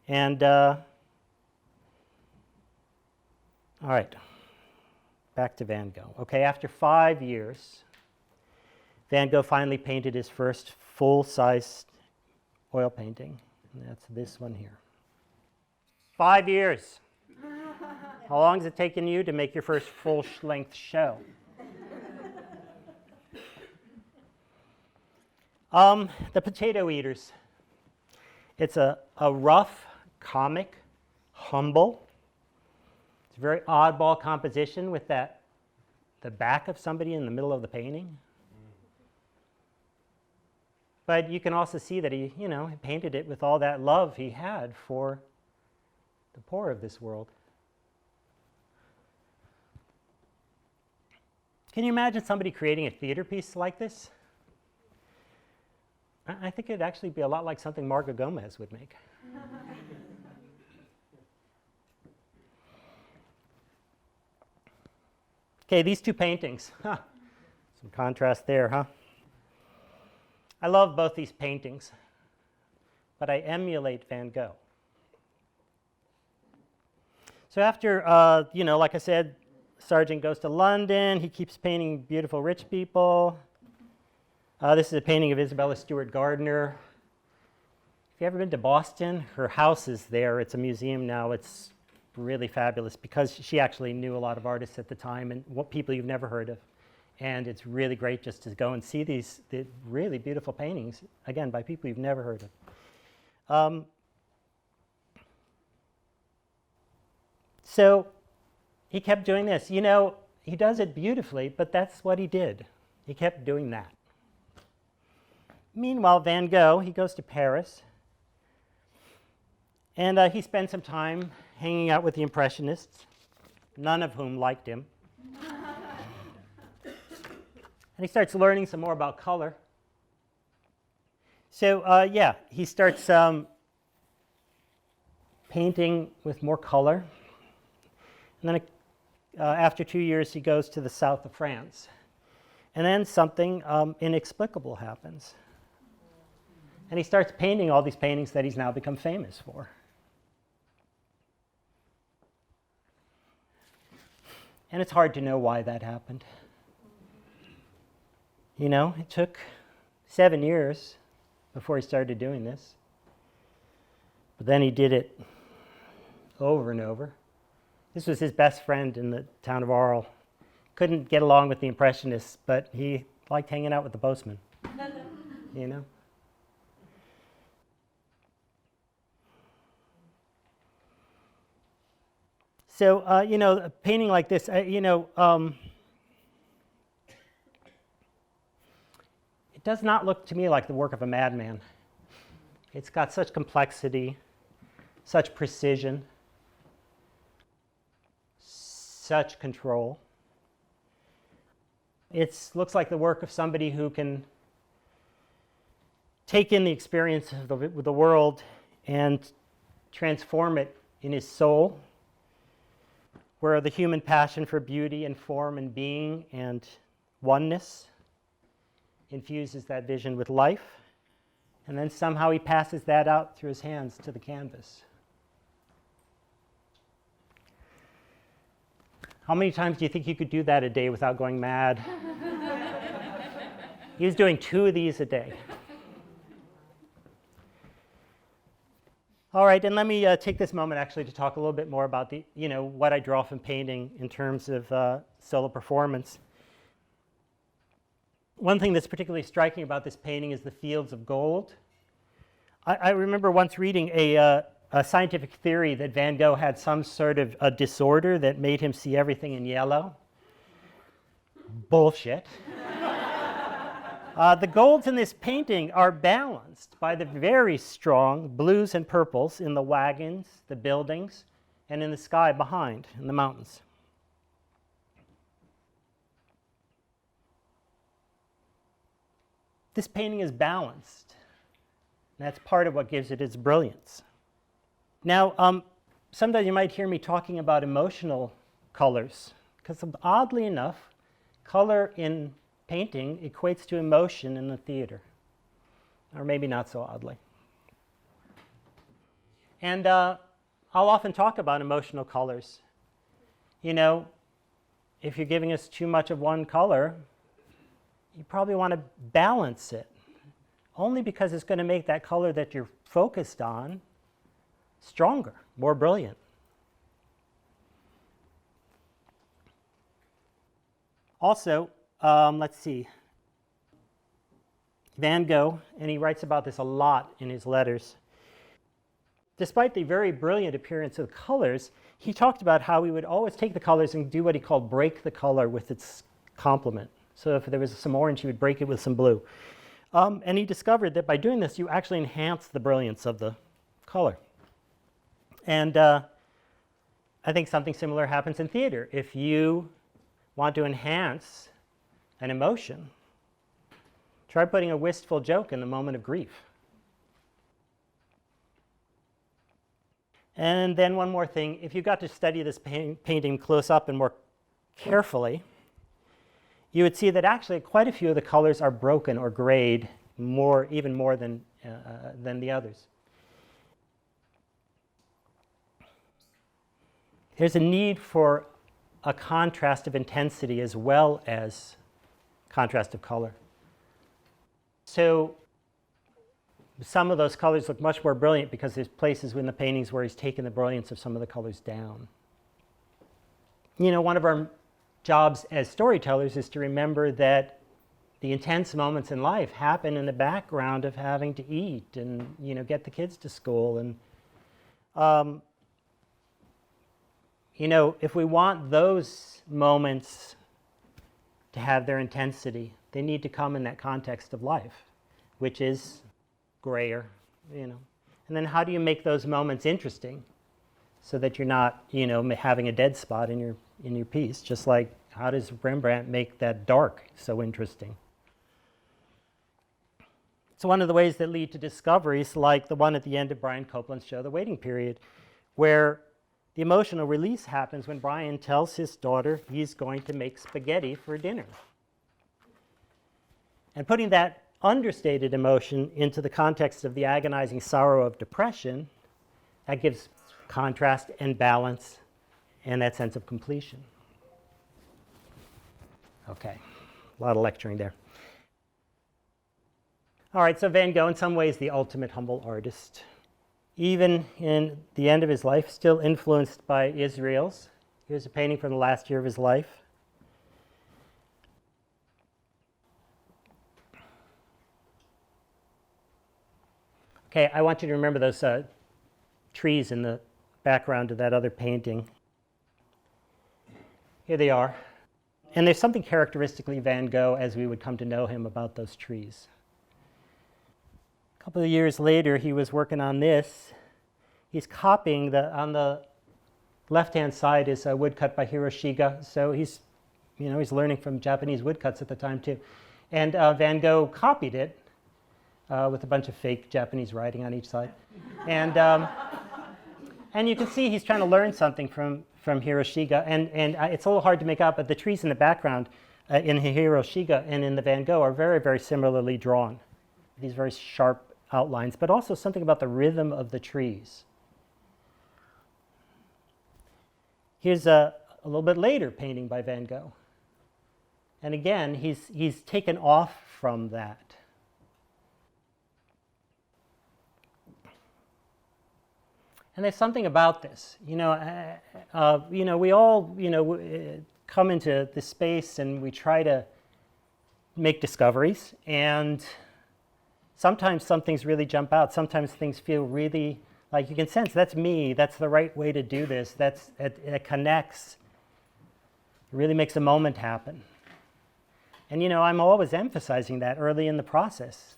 Speaker 1: And all right, back to Van Gogh. Okay, after 5 years, Van Gogh finally painted his first full-size oil painting. And that's this one here. 5 years. How long has it taken you to make your first full-length show? The Potato Eaters. It's a rough, comic, humble. It's a very oddball composition with the back of somebody in the middle of the painting. But you can also see that he painted it with all that love he had for the poor of this world. Can you imagine somebody creating a theater piece like this? I think it'd actually be a lot like something Margot Gomez would make. Okay, these two paintings. Some contrast there, huh? I love both these paintings, but I emulate Van Gogh. So after, like I said, Sargent goes to London. He keeps painting beautiful rich people. This is a painting of Isabella Stewart Gardner. If you've ever been to Boston, her house is there. It's a museum now. It's really fabulous because she actually knew a lot of artists at the time and what people you've never heard of. And it's really great just to go and see the really beautiful paintings, again, by people you've never heard of. So he kept doing this. He does it beautifully, but that's what he did. He kept doing that. Meanwhile, Van Gogh, he goes to Paris, and he spends some time hanging out with the Impressionists, none of whom liked him. And he starts learning some more about color. So, he starts painting with more color. And then after 2 years, he goes to the south of France. And then something inexplicable happens. And he starts painting all these paintings that he's now become famous for. And it's hard to know why that happened. It took 7 years before he started doing this. But then he did it over and over. This was his best friend in the town of Arles. Couldn't get along with the Impressionists, but he liked hanging out with the postman. So, a painting like this, it does not look to me like the work of a madman. It's got such complexity, such precision, such control. It looks like the work of somebody who can take in the experience of the world and transform it in his soul, where the human passion for beauty and form and being and oneness infuses that vision with life, and then somehow he passes that out through his hands to the canvas. How many times do you think you could do that a day without going mad? He was doing 2 of these a day. All right, and let me take this moment actually to talk a little bit more about what I draw from painting in terms of solo performance. One thing that's particularly striking about this painting is the fields of gold. I remember once reading a scientific theory that Van Gogh had some sort of a disorder that made him see everything in yellow. Bullshit. The golds in this painting are balanced by the very strong blues and purples in the wagons, the buildings, and in the sky behind, in the mountains. This painting is balanced. That's part of what gives it its brilliance. Now, sometimes you might hear me talking about emotional colors, because oddly enough, color in painting equates to emotion in the theater, or maybe not so oddly. And I'll often talk about emotional colors. If you're giving us too much of one color, you probably want to balance it, only because it's going to make that color that you're focused on stronger, more brilliant. Also, let's see, Van Gogh, and he writes about this a lot in his letters, despite the very brilliant appearance of the colors, he talked about how he would always take the colors and do what he called break the color with its complement. So if there was some orange, he would break it with some blue. And he discovered that by doing this, you actually enhance the brilliance of the color. And I think something similar happens in theater. If you want to enhance an emotion, try putting a wistful joke in the moment of grief. And then one more thing, if you got to study this painting close up and more carefully, you would see that actually quite a few of the colors are broken or grayed even more than the others. There's a need for a contrast of intensity as well as contrast of color. So some of those colors look much more brilliant because there's places in the paintings where he's taken the brilliance of some of the colors down. One of our jobs as storytellers is to remember that the intense moments in life happen in the background of having to eat and get the kids to school. And if we want those moments to have their intensity, they need to come in that context of life, which is grayer, And then how do you make those moments interesting so that you're not, having a dead spot in your piece? Just like, how does Rembrandt make that dark so interesting? It's one of the ways that lead to discoveries like the one at the end of Brian Copeland's show, The Waiting Period, where the emotional release happens when Brian tells his daughter he's going to make spaghetti for dinner. And putting that understated emotion into the context of the agonizing sorrow of depression, that gives contrast and balance and that sense of completion. Okay, a lot of lecturing there. All right, so Van Gogh, in some ways, the ultimate humble artist. Even in the end of his life, still influenced by Israel's. Here's a painting from the last year of his life. Okay, I want you to remember those trees in the background of that other painting. Here they are. And there's something characteristically Van Gogh as we would come to know him about those trees. A couple of years later, he was working on this. He's copying on the left-hand side is a woodcut by Hiroshige. So he's learning from Japanese woodcuts at the time too. And Van Gogh copied it with a bunch of fake Japanese writing on each side. And you can see he's trying to learn something from Hiroshiga, and it's a little hard to make out, but the trees in the background in Hiroshiga and in the Van Gogh are very, very similarly drawn. These very sharp outlines, but also something about the rhythm of the trees. Here's a little bit later painting by Van Gogh. And again, he's taken off from that. And there's something about this. We all, come into this space and we try to make discoveries. And sometimes some things really jump out. Sometimes things feel really like you can sense that's me. That's the right way to do this. It connects. It really makes a moment happen. And I'm always emphasizing that early in the process.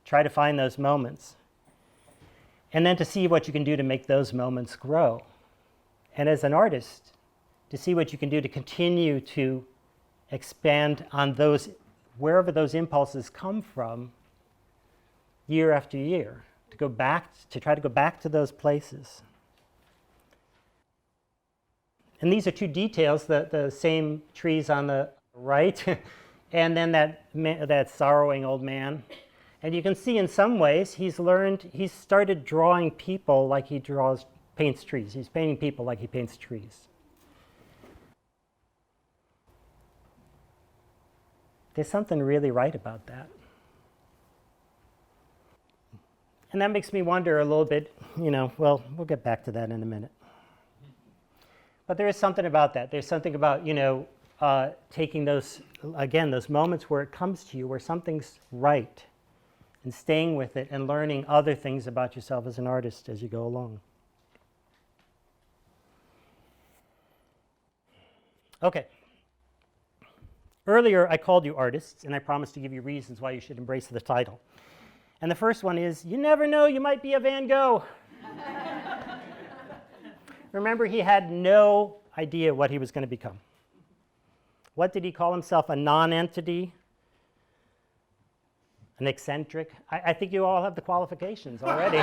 Speaker 1: Try to find those moments. And then to see what you can do to make those moments grow. And as an artist, to see what you can do to continue to expand on those, wherever those impulses come from, year after year, to try to go back to those places. And these are two details, the same trees on the right, and then that sorrowing old man. And you can see in some ways he's started drawing people like he paints trees. He's painting people like he paints trees. There's something really right about that. And that makes me wonder a little bit, we'll get back to that in a minute. But there is something about that. There's something about, taking those moments where it comes to you, where something's right, and staying with it and learning other things about yourself as an artist as you go along. Okay. Earlier, I called you artists, and I promised to give you reasons why you should embrace the title. And the first one is, you never know, you might be a Van Gogh. Remember, he had no idea what he was going to become. What did he call himself? A non-entity? An eccentric? I think you all have the qualifications already.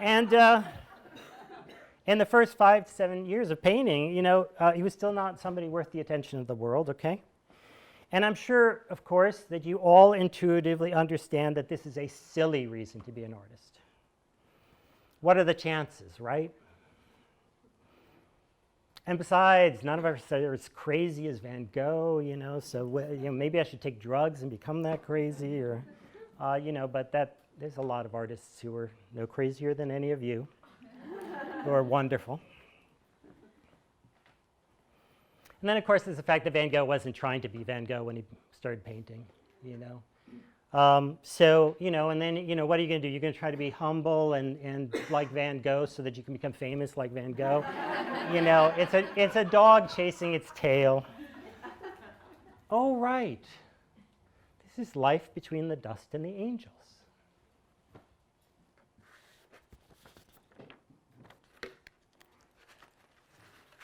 Speaker 1: And in the first 5 to 7 years of painting, he was still not somebody worth the attention of the world, okay? And I'm sure, of course, that you all intuitively understand that this is a silly reason to be an artist. What are the chances, right? And besides, none of us are as crazy as Van Gogh, so maybe I should take drugs and become that crazy, or, but there's a lot of artists who are no crazier than any of you, who are wonderful. And then, of course, there's the fact that Van Gogh wasn't trying to be Van Gogh when he started painting, and then, what are you going to do? You're going to try to be humble and like Van Gogh so that you can become famous like Van Gogh. It's a dog chasing its tail. Oh, right. This is life between the dust and the angels.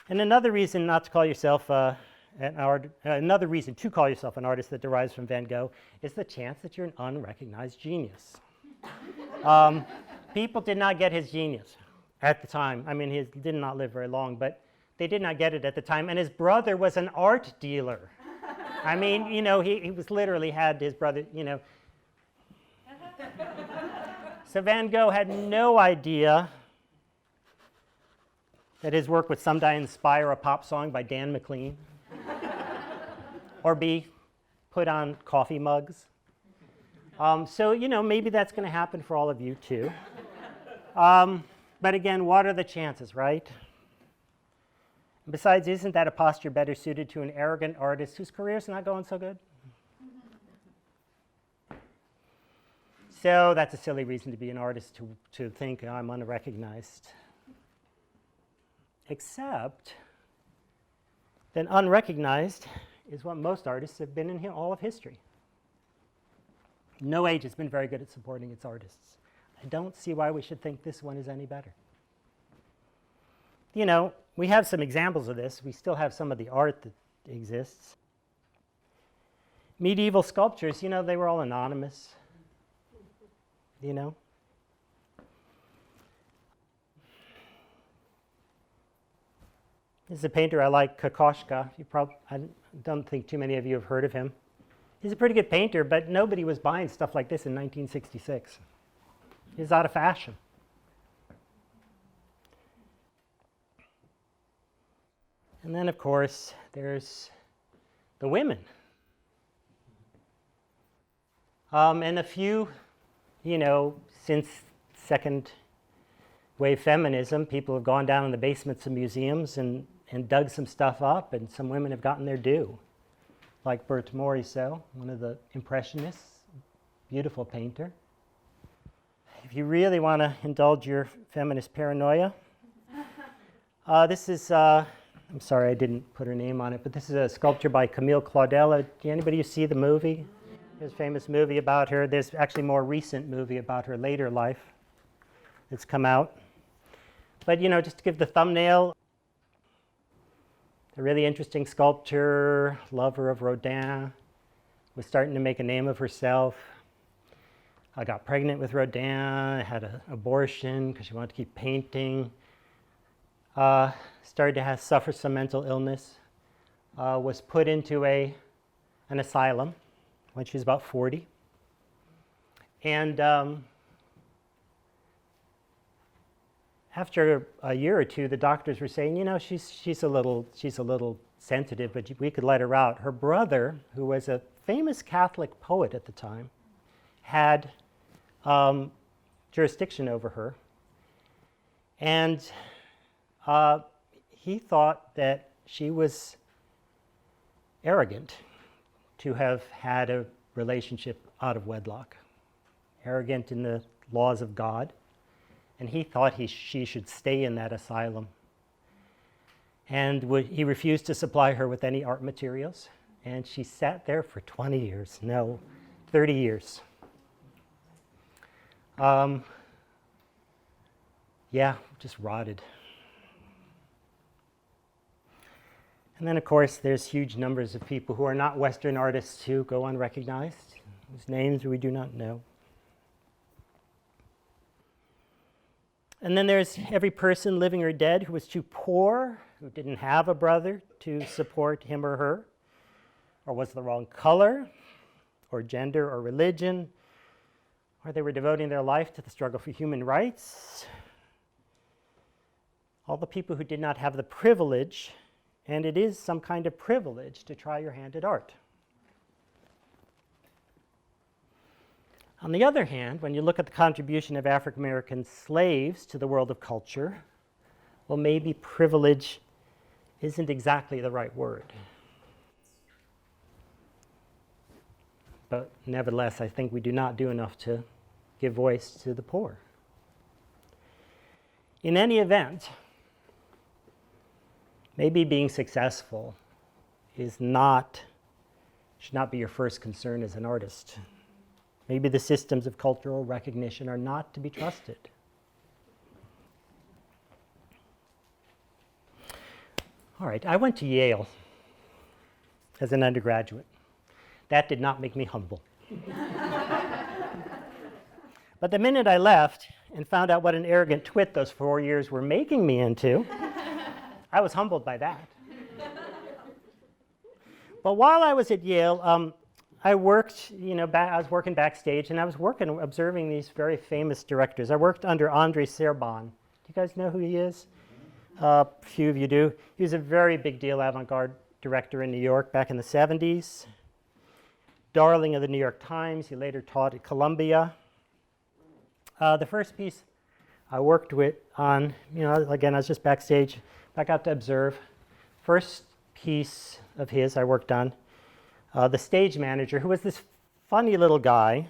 Speaker 1: And another reason not to call yourself another reason to call yourself an artist that derives from Van Gogh is the chance that you're an unrecognized genius. People did not get his genius at the time. I mean, he did not live very long, but they did not get it at the time. And his brother was an art dealer. I mean, he was literally had his brother, So Van Gogh had no idea that his work would someday inspire a pop song by Dan McLean or be put on coffee mugs. So, maybe that's going to happen for all of you too. But again, what are the chances, right? And besides, isn't that a posture better suited to an arrogant artist whose career's not going so good? So that's a silly reason to be an artist, to think I'm unrecognized. Except that unrecognized is what most artists have been in all of history. No age has been very good at supporting its artists. I don't see why we should think this one is any better. We have some examples of this. We still have some of the art that exists. medieval sculptures, they were all anonymous, This is a painter I like, Kokoschka. I don't think too many of you have heard of him. He's a pretty good painter, but nobody was buying stuff like this in 1966. He's out of fashion. And then, of course, there's the women. And a few, since second wave feminism, people have gone down in the basements of museums and dug some stuff up, and some women have gotten their due. Like Berthe Morisot, one of the Impressionists, beautiful painter. If you really want to indulge your feminist paranoia, this is, I'm sorry I didn't put her name on it, but this is a sculpture by Camille Claudel. Anybody see the movie? There's a famous movie about her. There's actually a more recent movie about her later life that's come out. But, just to give the thumbnail, a really interesting sculptor, lover of Rodin, was starting to make a name of herself. I got pregnant with Rodin, had an abortion because she wanted to keep painting. Started to suffer some mental illness. Was put into an asylum when she was about 40. And after a year or two, the doctors were saying, she's a little sensitive, but we could let her out. Her brother, who was a famous Catholic poet at the time, had jurisdiction over her. And he thought that she was arrogant to have had a relationship out of wedlock, arrogant in the laws of God. And he thought she should stay in that asylum. And he refused to supply her with any art materials. And she sat there for 20 years. No, 30 years. Yeah, just rotted. And then, of course, there's huge numbers of people who are not Western artists who go unrecognized, whose names we do not know. And then there's every person, living or dead, who was too poor, who didn't have a brother to support him or her, or was the wrong color, or gender, or religion, or they were devoting their life to the struggle for human rights. All the people who did not have the privilege, and it is some kind of privilege to try your hand at art. On the other hand, when you look at the contribution of African American slaves to the world of culture, well, maybe privilege isn't exactly the right word. But nevertheless, I think we do not do enough to give voice to the poor. In any event, maybe being successful should not be your first concern as an artist. Maybe the systems of cultural recognition are not to be trusted. All right, I went to Yale as an undergraduate. That did not make me humble. But the minute I left and found out what an arrogant twit those 4 years were making me into, I was humbled by that. But while I was at Yale, I worked, I was working backstage, and I was observing these very famous directors. I worked under André Serban. Do you guys know who he is? A few of you do. He was a very big deal avant-garde director in New York back in the 70s. Darling of the New York Times. He later taught at Columbia. The first piece I worked on, again, I was just backstage. I got to observe. First piece of his I worked on. The stage manager, who was this funny little guy.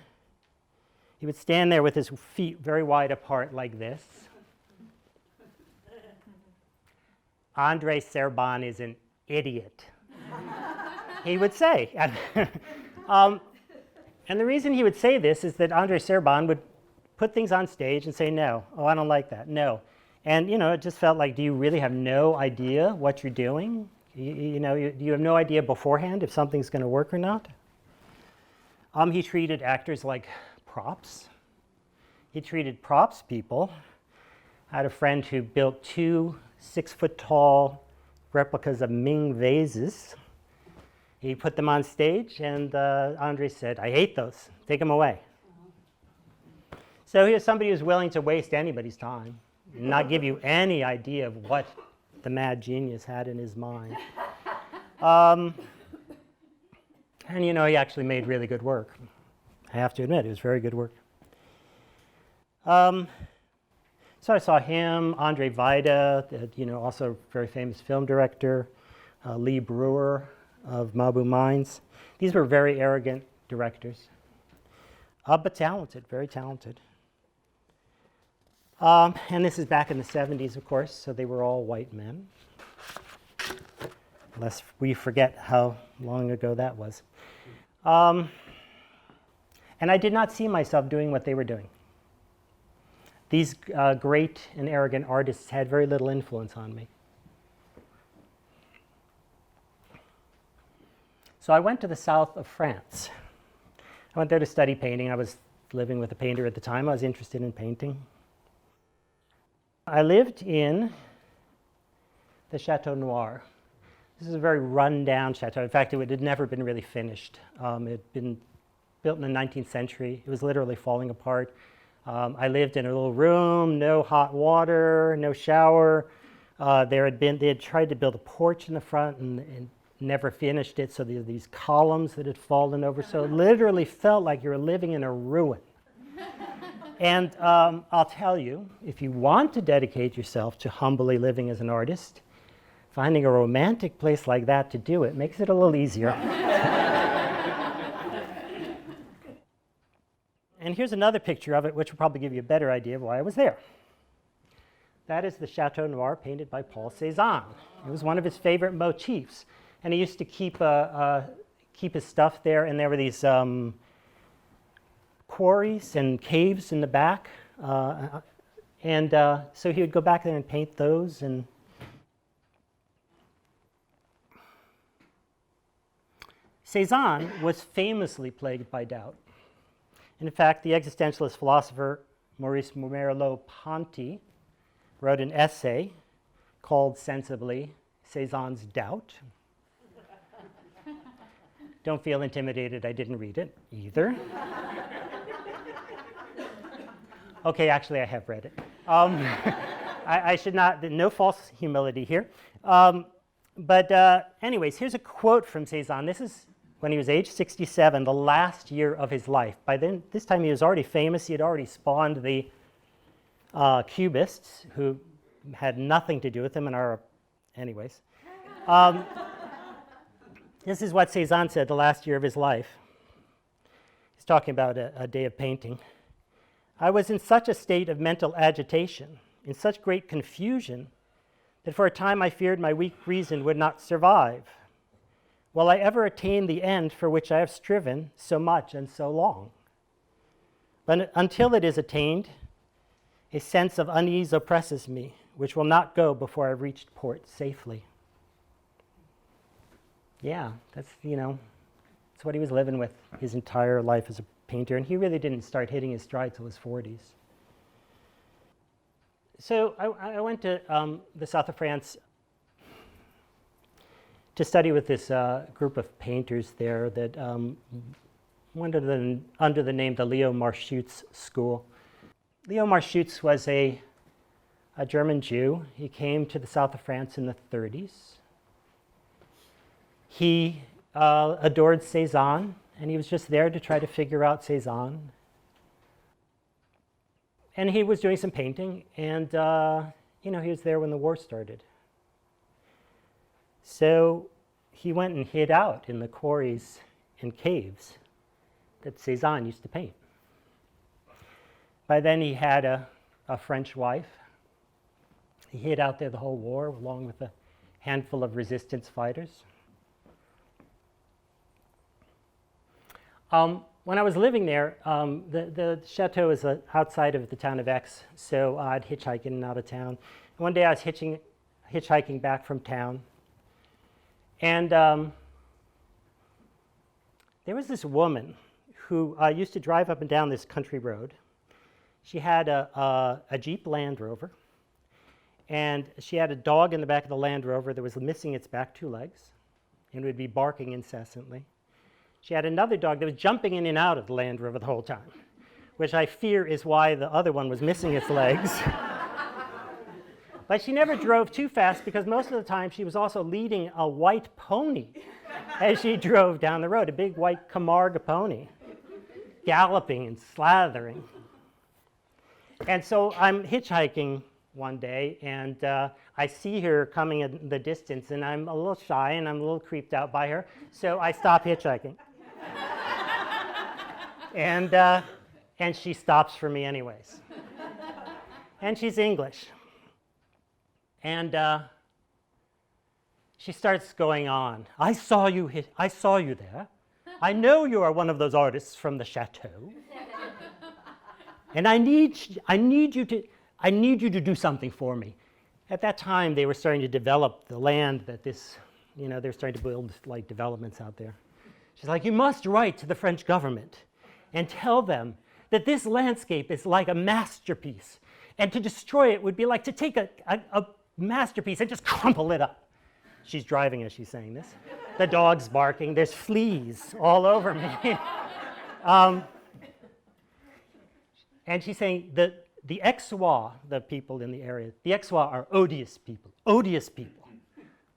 Speaker 1: He would stand there with his feet very wide apart like this. André Serban is an idiot, he would say. And the reason he would say this is that André Serban would put things on stage and say, no, oh, I don't like that, no. And, it just felt like, do you really have no idea what you're doing? You have no idea beforehand if something's going to work or not? He treated actors like props. He treated props people. I had a friend who built 2 6-foot-tall replicas of Ming vases. He put them on stage, and Andre said, "I hate those. Take them away." So here's somebody who's willing to waste anybody's time, and not give you any idea of what the mad genius had in his mind. And you know, he actually made really good work. I have to admit, it was very good work. So I saw him, Andre Vida, you know, also a very famous film director, Lee Brewer of Mabu Mines. These were very arrogant directors, but talented, very talented. And this is back in the 70s, of course, so they were all white men, lest we forget how long ago that was. And I did not see myself doing what they were doing. These great and arrogant artists had very little influence on me. So I went to the south of France. I went there to study painting. I was living with a painter at the time. I was interested in painting. I lived in the Chateau Noir. This is a very run-down chateau. In fact, it had never been really finished. It had been built in the 19th century. It was literally falling apart. I lived in a little room, no hot water, no shower. They had tried to build a porch in the front and never finished it, so there were these columns that had fallen over. So it literally felt like you were living in a ruin. And I'll tell you, if you want to dedicate yourself to humbly living as an artist, finding a romantic place like that to do it makes it a little easier. And here's another picture of it, which will probably give you a better idea of why I was there. That is the Chateau Noir painted by Paul Cézanne. It was one of his favorite motifs. And he used to keep his stuff there, and there were these quarries and caves in the back. So he would go back there and paint those. And Cézanne was famously plagued by doubt. In fact, the existentialist philosopher Maurice Merleau-Ponty wrote an essay called sensibly Cézanne's Doubt. Don't feel intimidated, I didn't read it either. Okay, actually I have read it. I should not, no false humility here. Anyways, here's a quote from Cézanne. This is when he was age 67, the last year of his life. By then, this time he was already famous. He had already spawned the Cubists, who had nothing to do with him and are, anyways. This is what Cézanne said the last year of his life. He's talking about a day of painting. "I was in such a state of mental agitation, in such great confusion, that for a time I feared my weak reason would not survive. Will I ever attain the end for which I have striven so much and so long? But until it is attained, a sense of unease oppresses me, which will not go before I've reached port safely." Yeah, that's what he was living with his entire life as a painter, and he really didn't start hitting his stride till his 40s. So I went to the south of France to study with this group of painters there that went under the name the Leo Marschutz School. Leo Marschutz was a German Jew. He came to the south of France in the 30s. He adored Cézanne, and he was just there to try to figure out Cézanne. And he was doing some painting, and he was there when the war started. So he went and hid out in the quarries and caves that Cézanne used to paint. By then he had a French wife. He hid out there the whole war along with a handful of resistance fighters. When I was living there, the chateau is outside of the town of Aix, so I'd hitchhike in and out of town. One day I was hitchhiking back from town, and there was this woman who used to drive up and down this country road. She had a Jeep Land Rover, and she had a dog in the back of the Land Rover that was missing its back 2 legs and would be barking incessantly. She had another dog that was jumping in and out of the Land Rover the whole time, which I fear is why the other one was missing its legs. But she never drove too fast because most of the time she was also leading a white pony as she drove down the road, a big white Camargue pony, galloping and slathering. And so I'm hitchhiking one day, and I see her coming in the distance, and I'm a little shy and I'm a little creeped out by her, so I stop hitchhiking. And she stops for me anyways. And she's English. And she starts going on. I saw you there. I know you are one of those artists from the chateau. And I need you to do something for me. At that time, they were starting to develop the land that they're starting to build like developments out there. She's like, you must write to the French government and tell them that this landscape is like a masterpiece. And to destroy it would be like to take a masterpiece and just crumple it up. She's driving as she's saying this. The dog's barking. There's fleas all over me. And she's saying that the Aixois, the people in the area, the Aixois are odious people.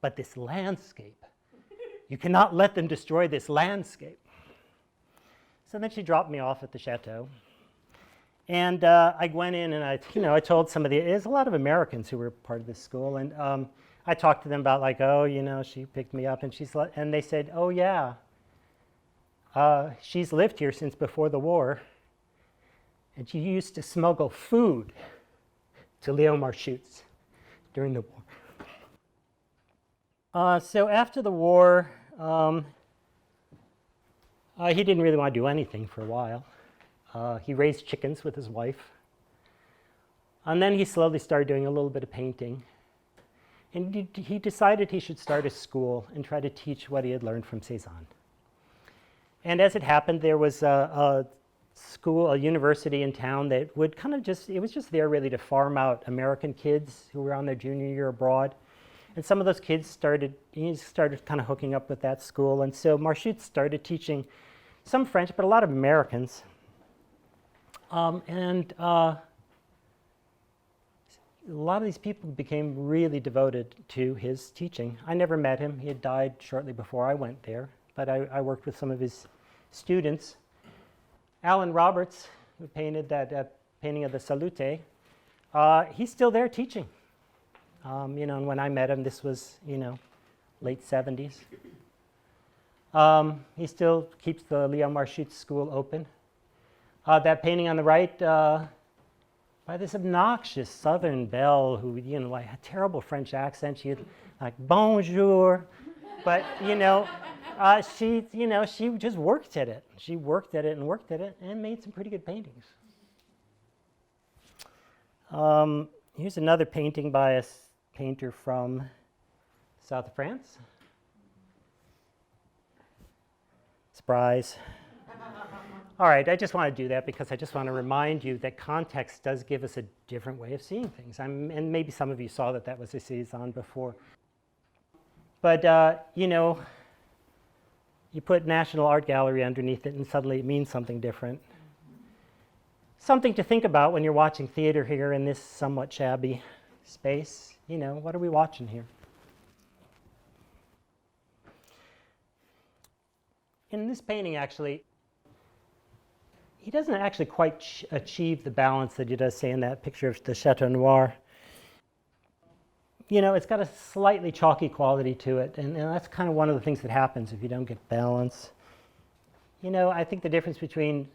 Speaker 1: But this landscape, you cannot let them destroy this landscape. So then she dropped me off at the chateau. And I went in and I told somebody, there's a lot of Americans who were part of this school, and I talked to them about like, she picked me up, and they said, oh yeah, she's lived here since before the war, and she used to smuggle food to Leo Marsh's during the war. So after the war, he didn't really want to do anything for a while. He raised chickens with his wife. And then he slowly started doing a little bit of painting. And he decided he should start a school and try to teach what he had learned from Cézanne. And as it happened, there was a school, a university in town that would it was just there really to farm out American kids who were on their junior year abroad. And some of those kids started kind of hooking up with that school. And so Marsh started teaching some French, but a lot of Americans. A lot of these people became really devoted to his teaching. I never met him. He had died shortly before I went there, but I worked with some of his students. Alan Roberts, who painted that painting of the Salute, he's still there teaching. And when I met him, this was, late 70s. He still keeps the Leo Marchut School open. That painting on the right by this obnoxious Southern belle who, had a terrible French accent. She had like bonjour, but she just worked at it. She worked at it and made some pretty good paintings. Here's another painting by a painter from south of France. Surprise. All right, I just want to do that because I just want to remind you that context does give us a different way of seeing things. And maybe some of you saw that was a Cézanne before. But, you put National Art Gallery underneath it and suddenly it means something different. Something to think about when you're watching theater here in this somewhat shabby space. What are we watching here? In this painting, actually, he doesn't actually quite achieve the balance that he does, say, in that picture of the Chateau Noir. It's got a slightly chalky quality to it, and that's kind of one of the things that happens if you don't get balance. I think the difference between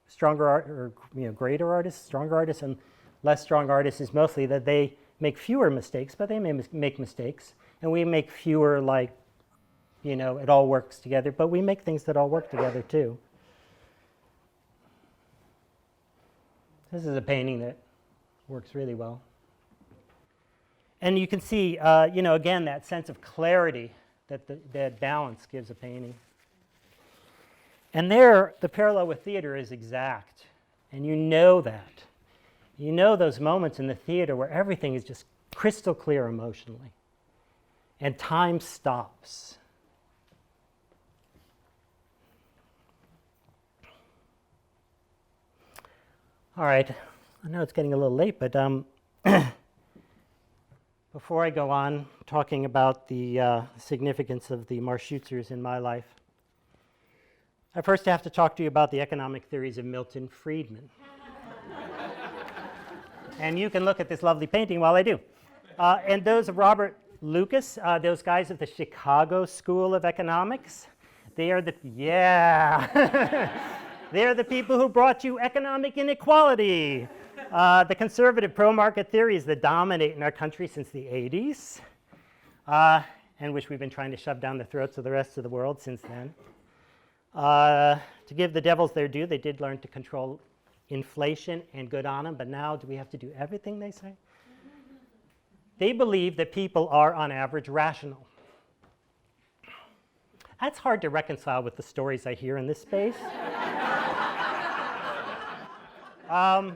Speaker 1: stronger art, or greater artists, stronger artists, and less strong artists is mostly that they make fewer mistakes, but they may make mistakes, and we make fewer, it all works together, but we make things that all work together too. This is a painting that works really well. And you can see, again, that sense of clarity that balance gives a painting. And there, the parallel with theater is exact. And you know that. You know those moments in the theater where everything is just crystal clear emotionally. And time stops. All right, I know it's getting a little late, but before I go on talking about the significance of the Marshutzers in my life, I first have to talk to you about the economic theories of Milton Friedman. And you can look at this lovely painting while I do. And those of Robert Lucas, those guys at the Chicago School of Economics, they are the, yeah. They're the people who brought you economic inequality, the conservative pro-market theories that dominate in our country since the 80s, and which we've been trying to shove down the throats of the rest of the world since then. To give the devils their due, they did learn to control inflation and good on them, but now do we have to do everything they say? They believe that people are, on average, rational. That's hard to reconcile with the stories I hear in this space. But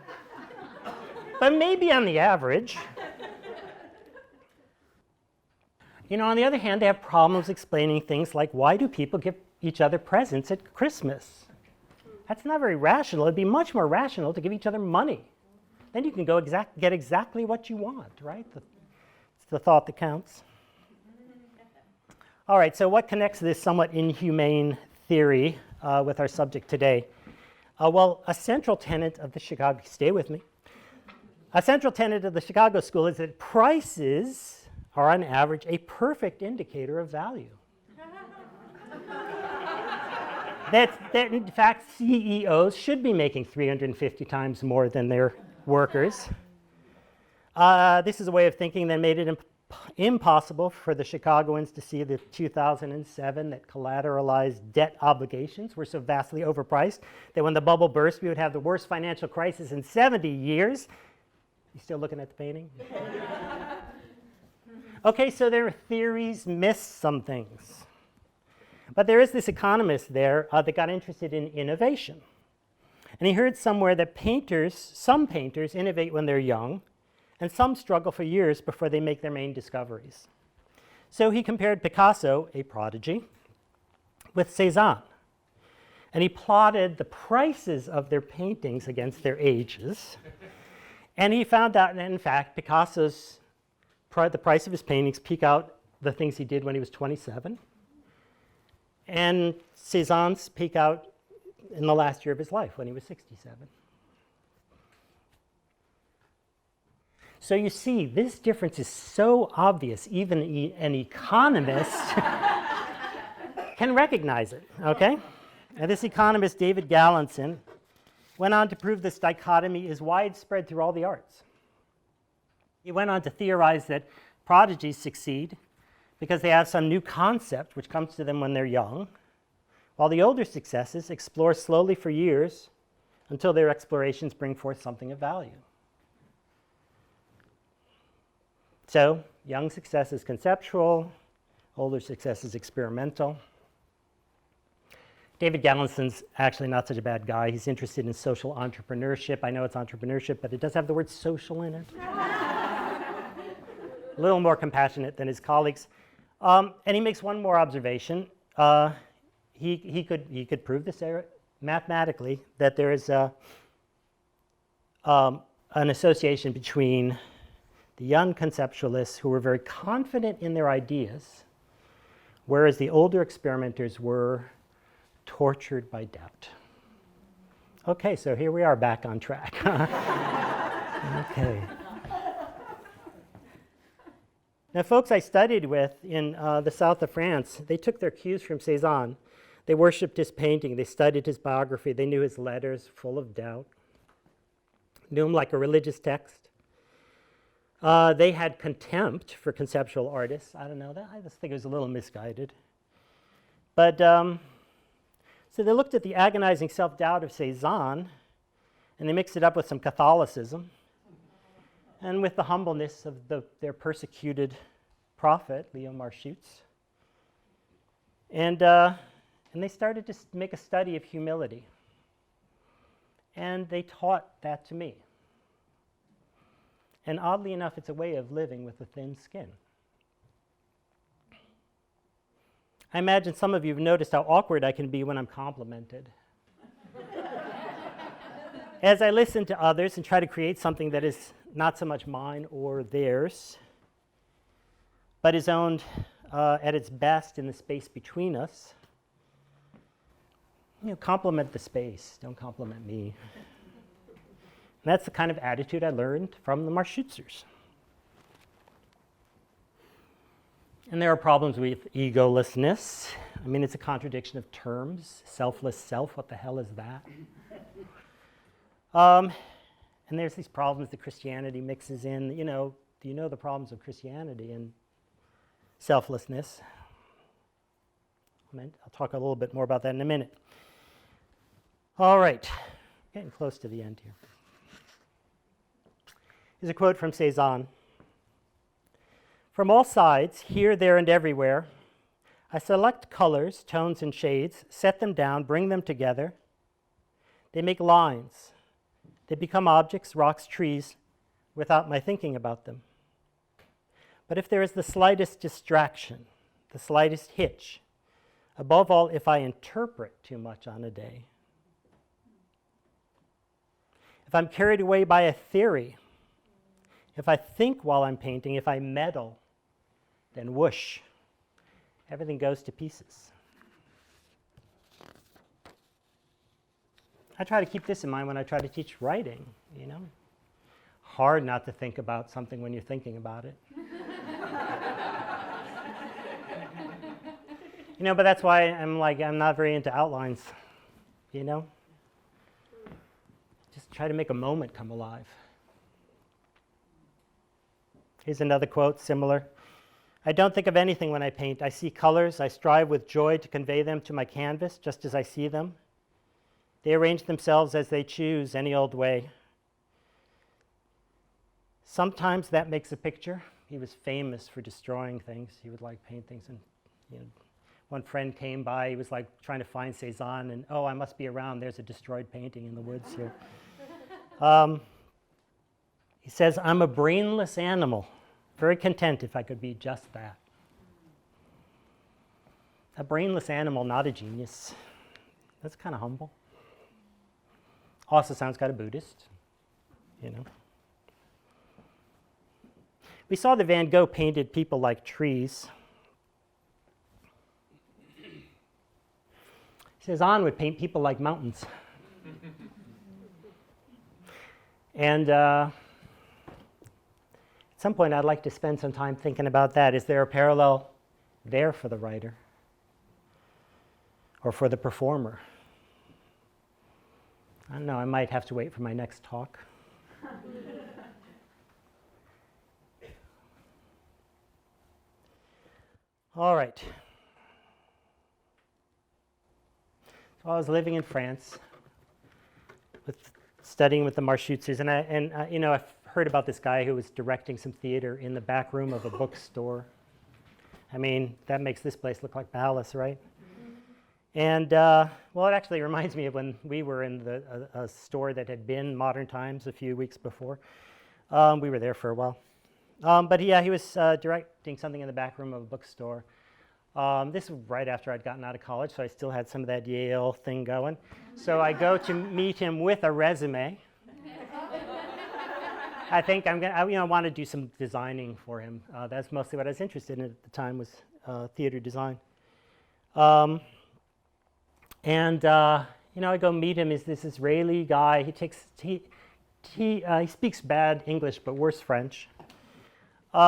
Speaker 1: maybe on the average. You know, on the other hand, they have problems explaining things like, why do people give each other presents at Christmas? That's not very rational. It'd be much more rational to give each other money. Then you can go get exactly what you want, right? It's the thought that counts. All right, so what connects this somewhat inhumane theory with our subject today? Well, a central tenet of the Chicago, stay with me. A central tenet of the Chicago School is that prices are on average a perfect indicator of value. that in fact CEOs should be making 350 times more than their workers. This is a way of thinking that made it impossible for the Chicagoans to see the 2007 that collateralized debt obligations were so vastly overpriced that when the bubble burst, we would have the worst financial crisis in 70 years. You still looking at the painting? Okay, so their theories miss some things. But there is this economist there that got interested in innovation. And he heard somewhere that some painters innovate when they're young, and some struggle for years before they make their main discoveries. So he compared Picasso, a prodigy, with Cézanne. And he plotted the prices of their paintings against their ages. And he found out that, in fact, Picasso's, the price of his paintings peak out the things he did when he was 27. And Cézanne's peak out in the last year of his life when he was 67. So you see, this difference is so obvious, even an economist can recognize it, okay? And this economist, David Gallinson, went on to prove this dichotomy is widespread through all the arts. He went on to theorize that prodigies succeed because they have some new concept which comes to them when they're young, while the older successes explore slowly for years until their explorations bring forth something of value. So, young success is conceptual, older success is experimental. David Gallinson's actually not such a bad guy. He's interested in social entrepreneurship. I know it's entrepreneurship, but it does have the word social in it. A little more compassionate than his colleagues. And he makes one more observation. He could prove this mathematically, that there is an association between the young conceptualists who were very confident in their ideas, whereas the older experimenters were tortured by doubt. Okay, so here we are back on track. Okay. Now, folks I studied with in the south of France, they took their cues from Cézanne. They worshipped his painting. They studied his biography. They knew his letters full of doubt, knew him like a religious text. They had contempt for conceptual artists. I don't know, I just think it was a little misguided. But so they looked at the agonizing self-doubt of Cézanne, and they mixed it up with some Catholicism, and with the humbleness of their persecuted prophet, Leo Marshutz. And And they started to make a study of humility. And they taught that to me. And oddly enough, it's a way of living with a thin skin. I imagine some of you have noticed how awkward I can be when I'm complimented. As I listen to others and try to create something that is not so much mine or theirs, but is owned at its best in the space between us, compliment the space, don't compliment me. And that's the kind of attitude I learned from the Marshutzers. And there are problems with egolessness. I mean, it's a contradiction of terms. Selfless self, what the hell is that? And there's these problems that Christianity mixes in. Do you know the problems of Christianity and selflessness? I'll talk a little bit more about that in a minute. All right, getting close to the end here. Here's a quote from Cézanne. From all sides, here, there, and everywhere, I select colors, tones, and shades, set them down, bring them together. They make lines. They become objects, rocks, trees, without my thinking about them. But if there is the slightest distraction, the slightest hitch, above all, if I interpret too much on a day, if I'm carried away by a theory, if I think while I'm painting, if I meddle, then whoosh, everything goes to pieces. I try to keep this in mind when I try to teach writing, Hard not to think about something when you're thinking about it. But that's why I'm not very into outlines, Just try to make a moment come alive. Here's another quote, similar. I don't think of anything when I paint. I see colors. I strive with joy to convey them to my canvas just as I see them. They arrange themselves as they choose, any old way. Sometimes that makes a picture. He was famous for destroying things. He would paint things. And one friend came by. He was trying to find Cézanne, and I must be around. There's a destroyed painting in the woods here. He says, I'm a brainless animal, very content if I could be just that. A brainless animal, not a genius. That's kind of humble. Also sounds kind of Buddhist, We saw that Van Gogh painted people like trees. Cézanne would paint people like mountains. And at some point, I'd like to spend some time thinking about that. Is there a parallel there for the writer or for the performer? I don't know. I might have to wait for my next talk. All right. So I was living in France, studying with the Marshutzers, and I've heard about this guy who was directing some theater in the back room of a bookstore. I mean, that makes this place look like Palace, right? And it actually reminds me of when we were in a store that had been Modern Times a few weeks before. We were there for a while. He was directing something in the back room of a bookstore. This was right after I'd gotten out of college, so I still had some of that Yale thing going. So I go to meet him with a resume. I think I want to do some designing for him. That's mostly what I was interested in at the time, was theater design. I go meet him. Is this Israeli guy? He speaks bad English, but worse French. We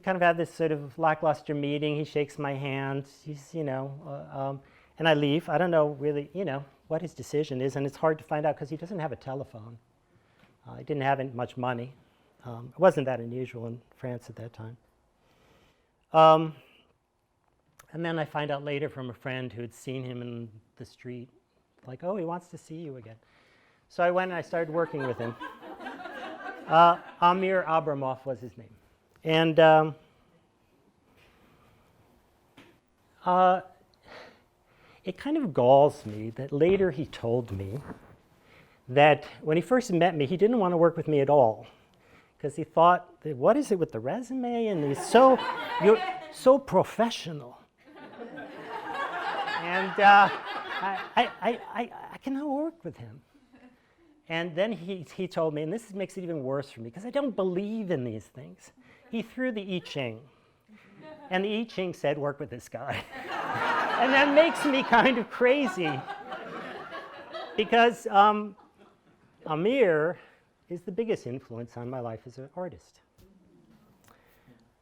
Speaker 1: kind of have this sort of lackluster meeting. He shakes my hand. And I leave. I don't know really, what his decision is, and it's hard to find out because he doesn't have a telephone. He didn't have much money. It wasn't that unusual in France at that time. And then I find out later from a friend who had seen him in the street, he wants to see you again. So I went and I started working with him. Amir Abramov was his name. And It kind of galls me that later he told me that when he first met me, he didn't want to work with me at all because he thought, that, what is it with the resume? And you're so professional. And I cannot work with him. And then he told me, and this makes it even worse for me because I don't believe in these things. He threw the I Ching. And the I Ching said, work with this guy. And that makes me kind of crazy because Amir is the biggest influence on my life as an artist.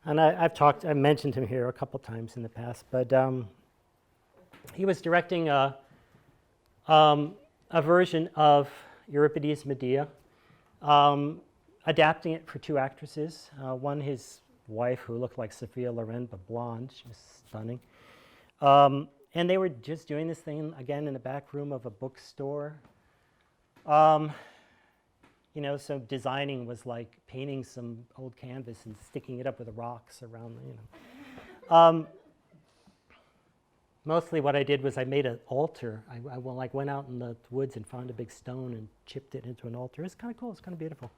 Speaker 1: And I've mentioned him here a couple times in the past, but he was directing a version of Euripides' Medea, adapting it for two actresses. One, his wife, who looked like Sophia Loren, but blonde. She was stunning. And they were just doing this thing, again, in the back room of a bookstore. So designing was like painting some old canvas and sticking it up with the rocks around, Mostly what I did was I made an altar. I went out in the woods and found a big stone and chipped it into an altar. It's kind of cool. It's kind of beautiful.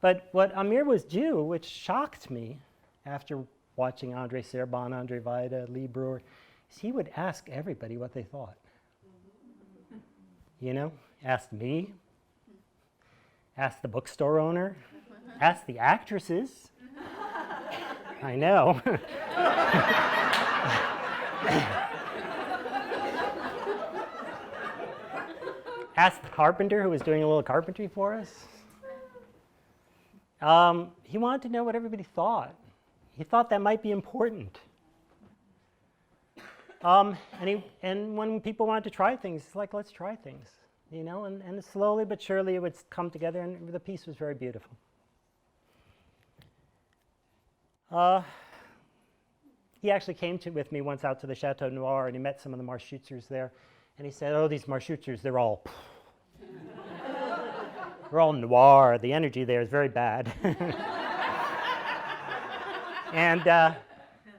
Speaker 1: But what Amir was doing, which shocked me after watching Andre Serban, Andre Vida, Lee Brewer, is he would ask everybody what they thought. Asked me, asked the bookstore owner, asked the actresses. I know. Asked the carpenter who was doing a little carpentry for us. He wanted to know what everybody thought. He thought that might be important. And when people wanted to try things, it's like, let's try things, and slowly but surely it would come together, and the piece was very beautiful. He actually came with me once out to the Chateau Noir, and he met some of the Marshuters there, and he said, oh, these Marshuters, they're all noir. The energy there is very bad. And,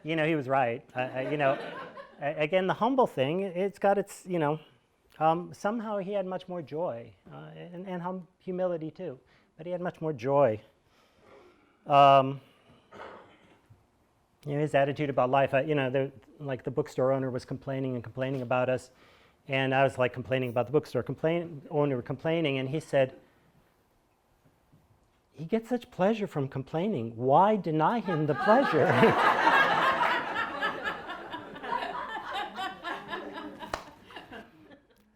Speaker 1: he was right. Again, the humble thing, it's got its, somehow he had much more joy, and humility too, but he had much more joy. His attitude about life, like the bookstore owner was complaining about us, and I was like complaining about the bookstore owner complaining, and he said, he gets such pleasure from complaining. Why deny him the pleasure?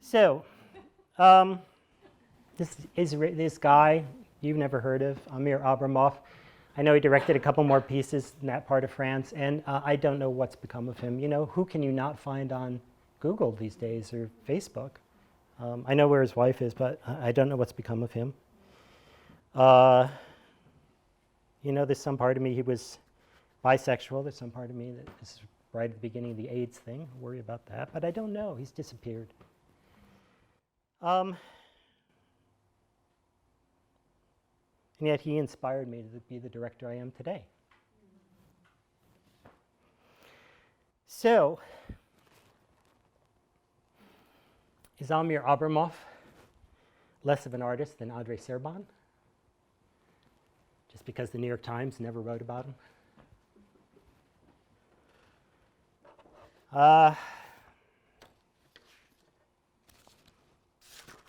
Speaker 1: So, this guy you've never heard of, Amir Abramov. I know he directed a couple more pieces in that part of France, and I don't know what's become of him. Who can you not find on Google these days or Facebook? I know where his wife is, but I don't know what's become of him. There's some part of me he was bisexual. There's some part of me that this is right at the beginning of the AIDS thing. I worry about that, but I don't know. He's disappeared. And yet he inspired me to be the director I am today. So, is Amir Abramov less of an artist than Andre Serban? Just because the New York Times never wrote about him?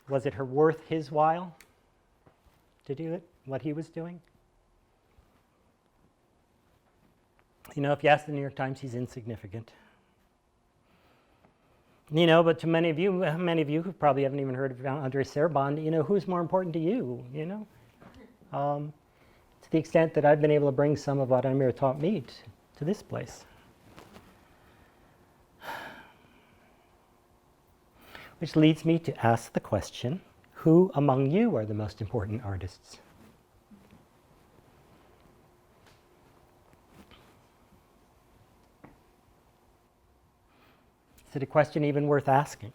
Speaker 1: Was it worth his while to do it, what he was doing? If you ask the New York Times, he's insignificant. But to many of you who probably haven't even heard of Andre Serban, who's more important to you, to the extent that I've been able to bring some of what Amir taught me to this place. Which leads me to ask the question, who among you are the most important artists? Is it a question even worth asking?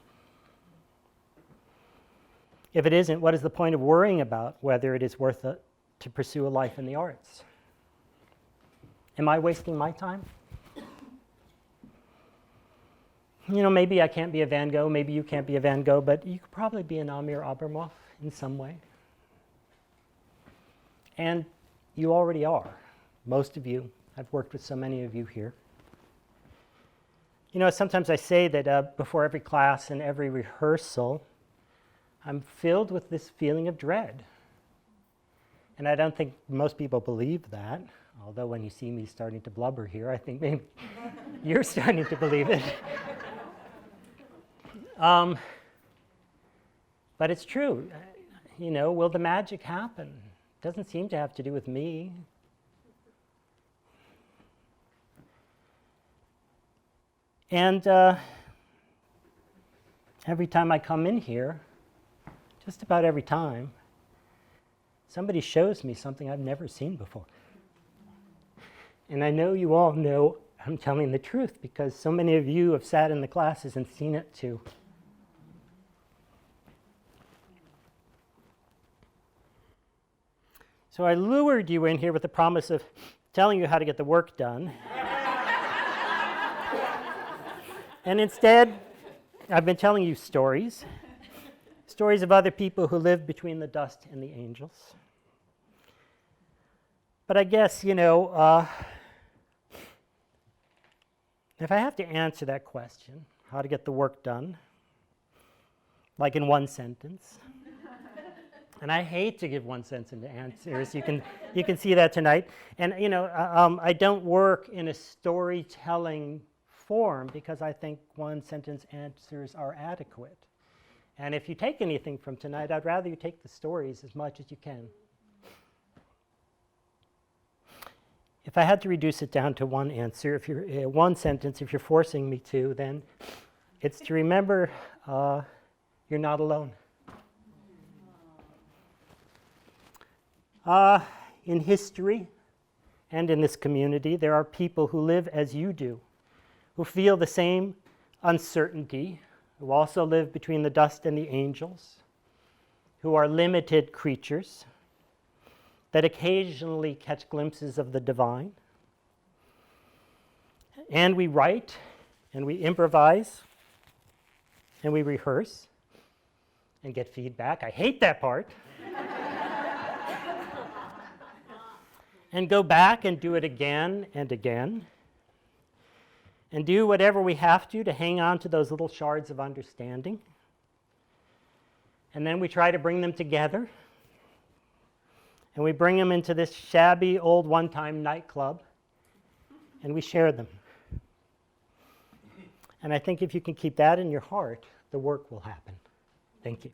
Speaker 1: If it isn't, what is the point of worrying about whether it is worth it to pursue a life in the arts? Am I wasting my time? You know, maybe I can't be a Van Gogh, maybe you can't be a Van Gogh, but you could probably be an Amir Abramoff in some way. And you already are. Most of you. I've worked with so many of you here. You know, sometimes I say that before every class and every rehearsal, I'm filled with this feeling of dread. And I don't think most people believe that, although when you see me starting to blubber here, I think maybe you're starting to believe it. But it's true. You know, will the magic happen? It doesn't seem to have to do with me. And every time I come in here, just about every time, somebody shows me something I've never seen before. And I know you all know I'm telling the truth because so many of you have sat in the classes and seen it too. So I lured you in here with the promise of telling you how to get the work done. And instead, I've been telling you stories. Stories of other people who live between the dust and the angels. But I guess, you know, if I have to answer that question, how to get the work done, like in one sentence, and I hate to give one sentence answers. You can see that tonight. And you know, I don't work in a storytelling form because I think one sentence answers are adequate. And if you take anything from tonight, I'd rather you take the stories as much as you can. If I had to reduce it down to one answer, if you're one sentence, if you're forcing me to, then it's to remember you're not alone. In history and in this community, there are people who live as you do, who feel the same uncertainty, who also live between the dust and the angels, who are limited creatures that occasionally catch glimpses of the divine. And we write, and we improvise, and we rehearse, and get feedback. I hate that part. And go back and do it again and again. And do whatever we have to hang on to those little shards of understanding. And then we try to bring them together. And we bring them into this shabby old one-time nightclub. And we share them. And I think if you can keep that in your heart, the work will happen. Thank you.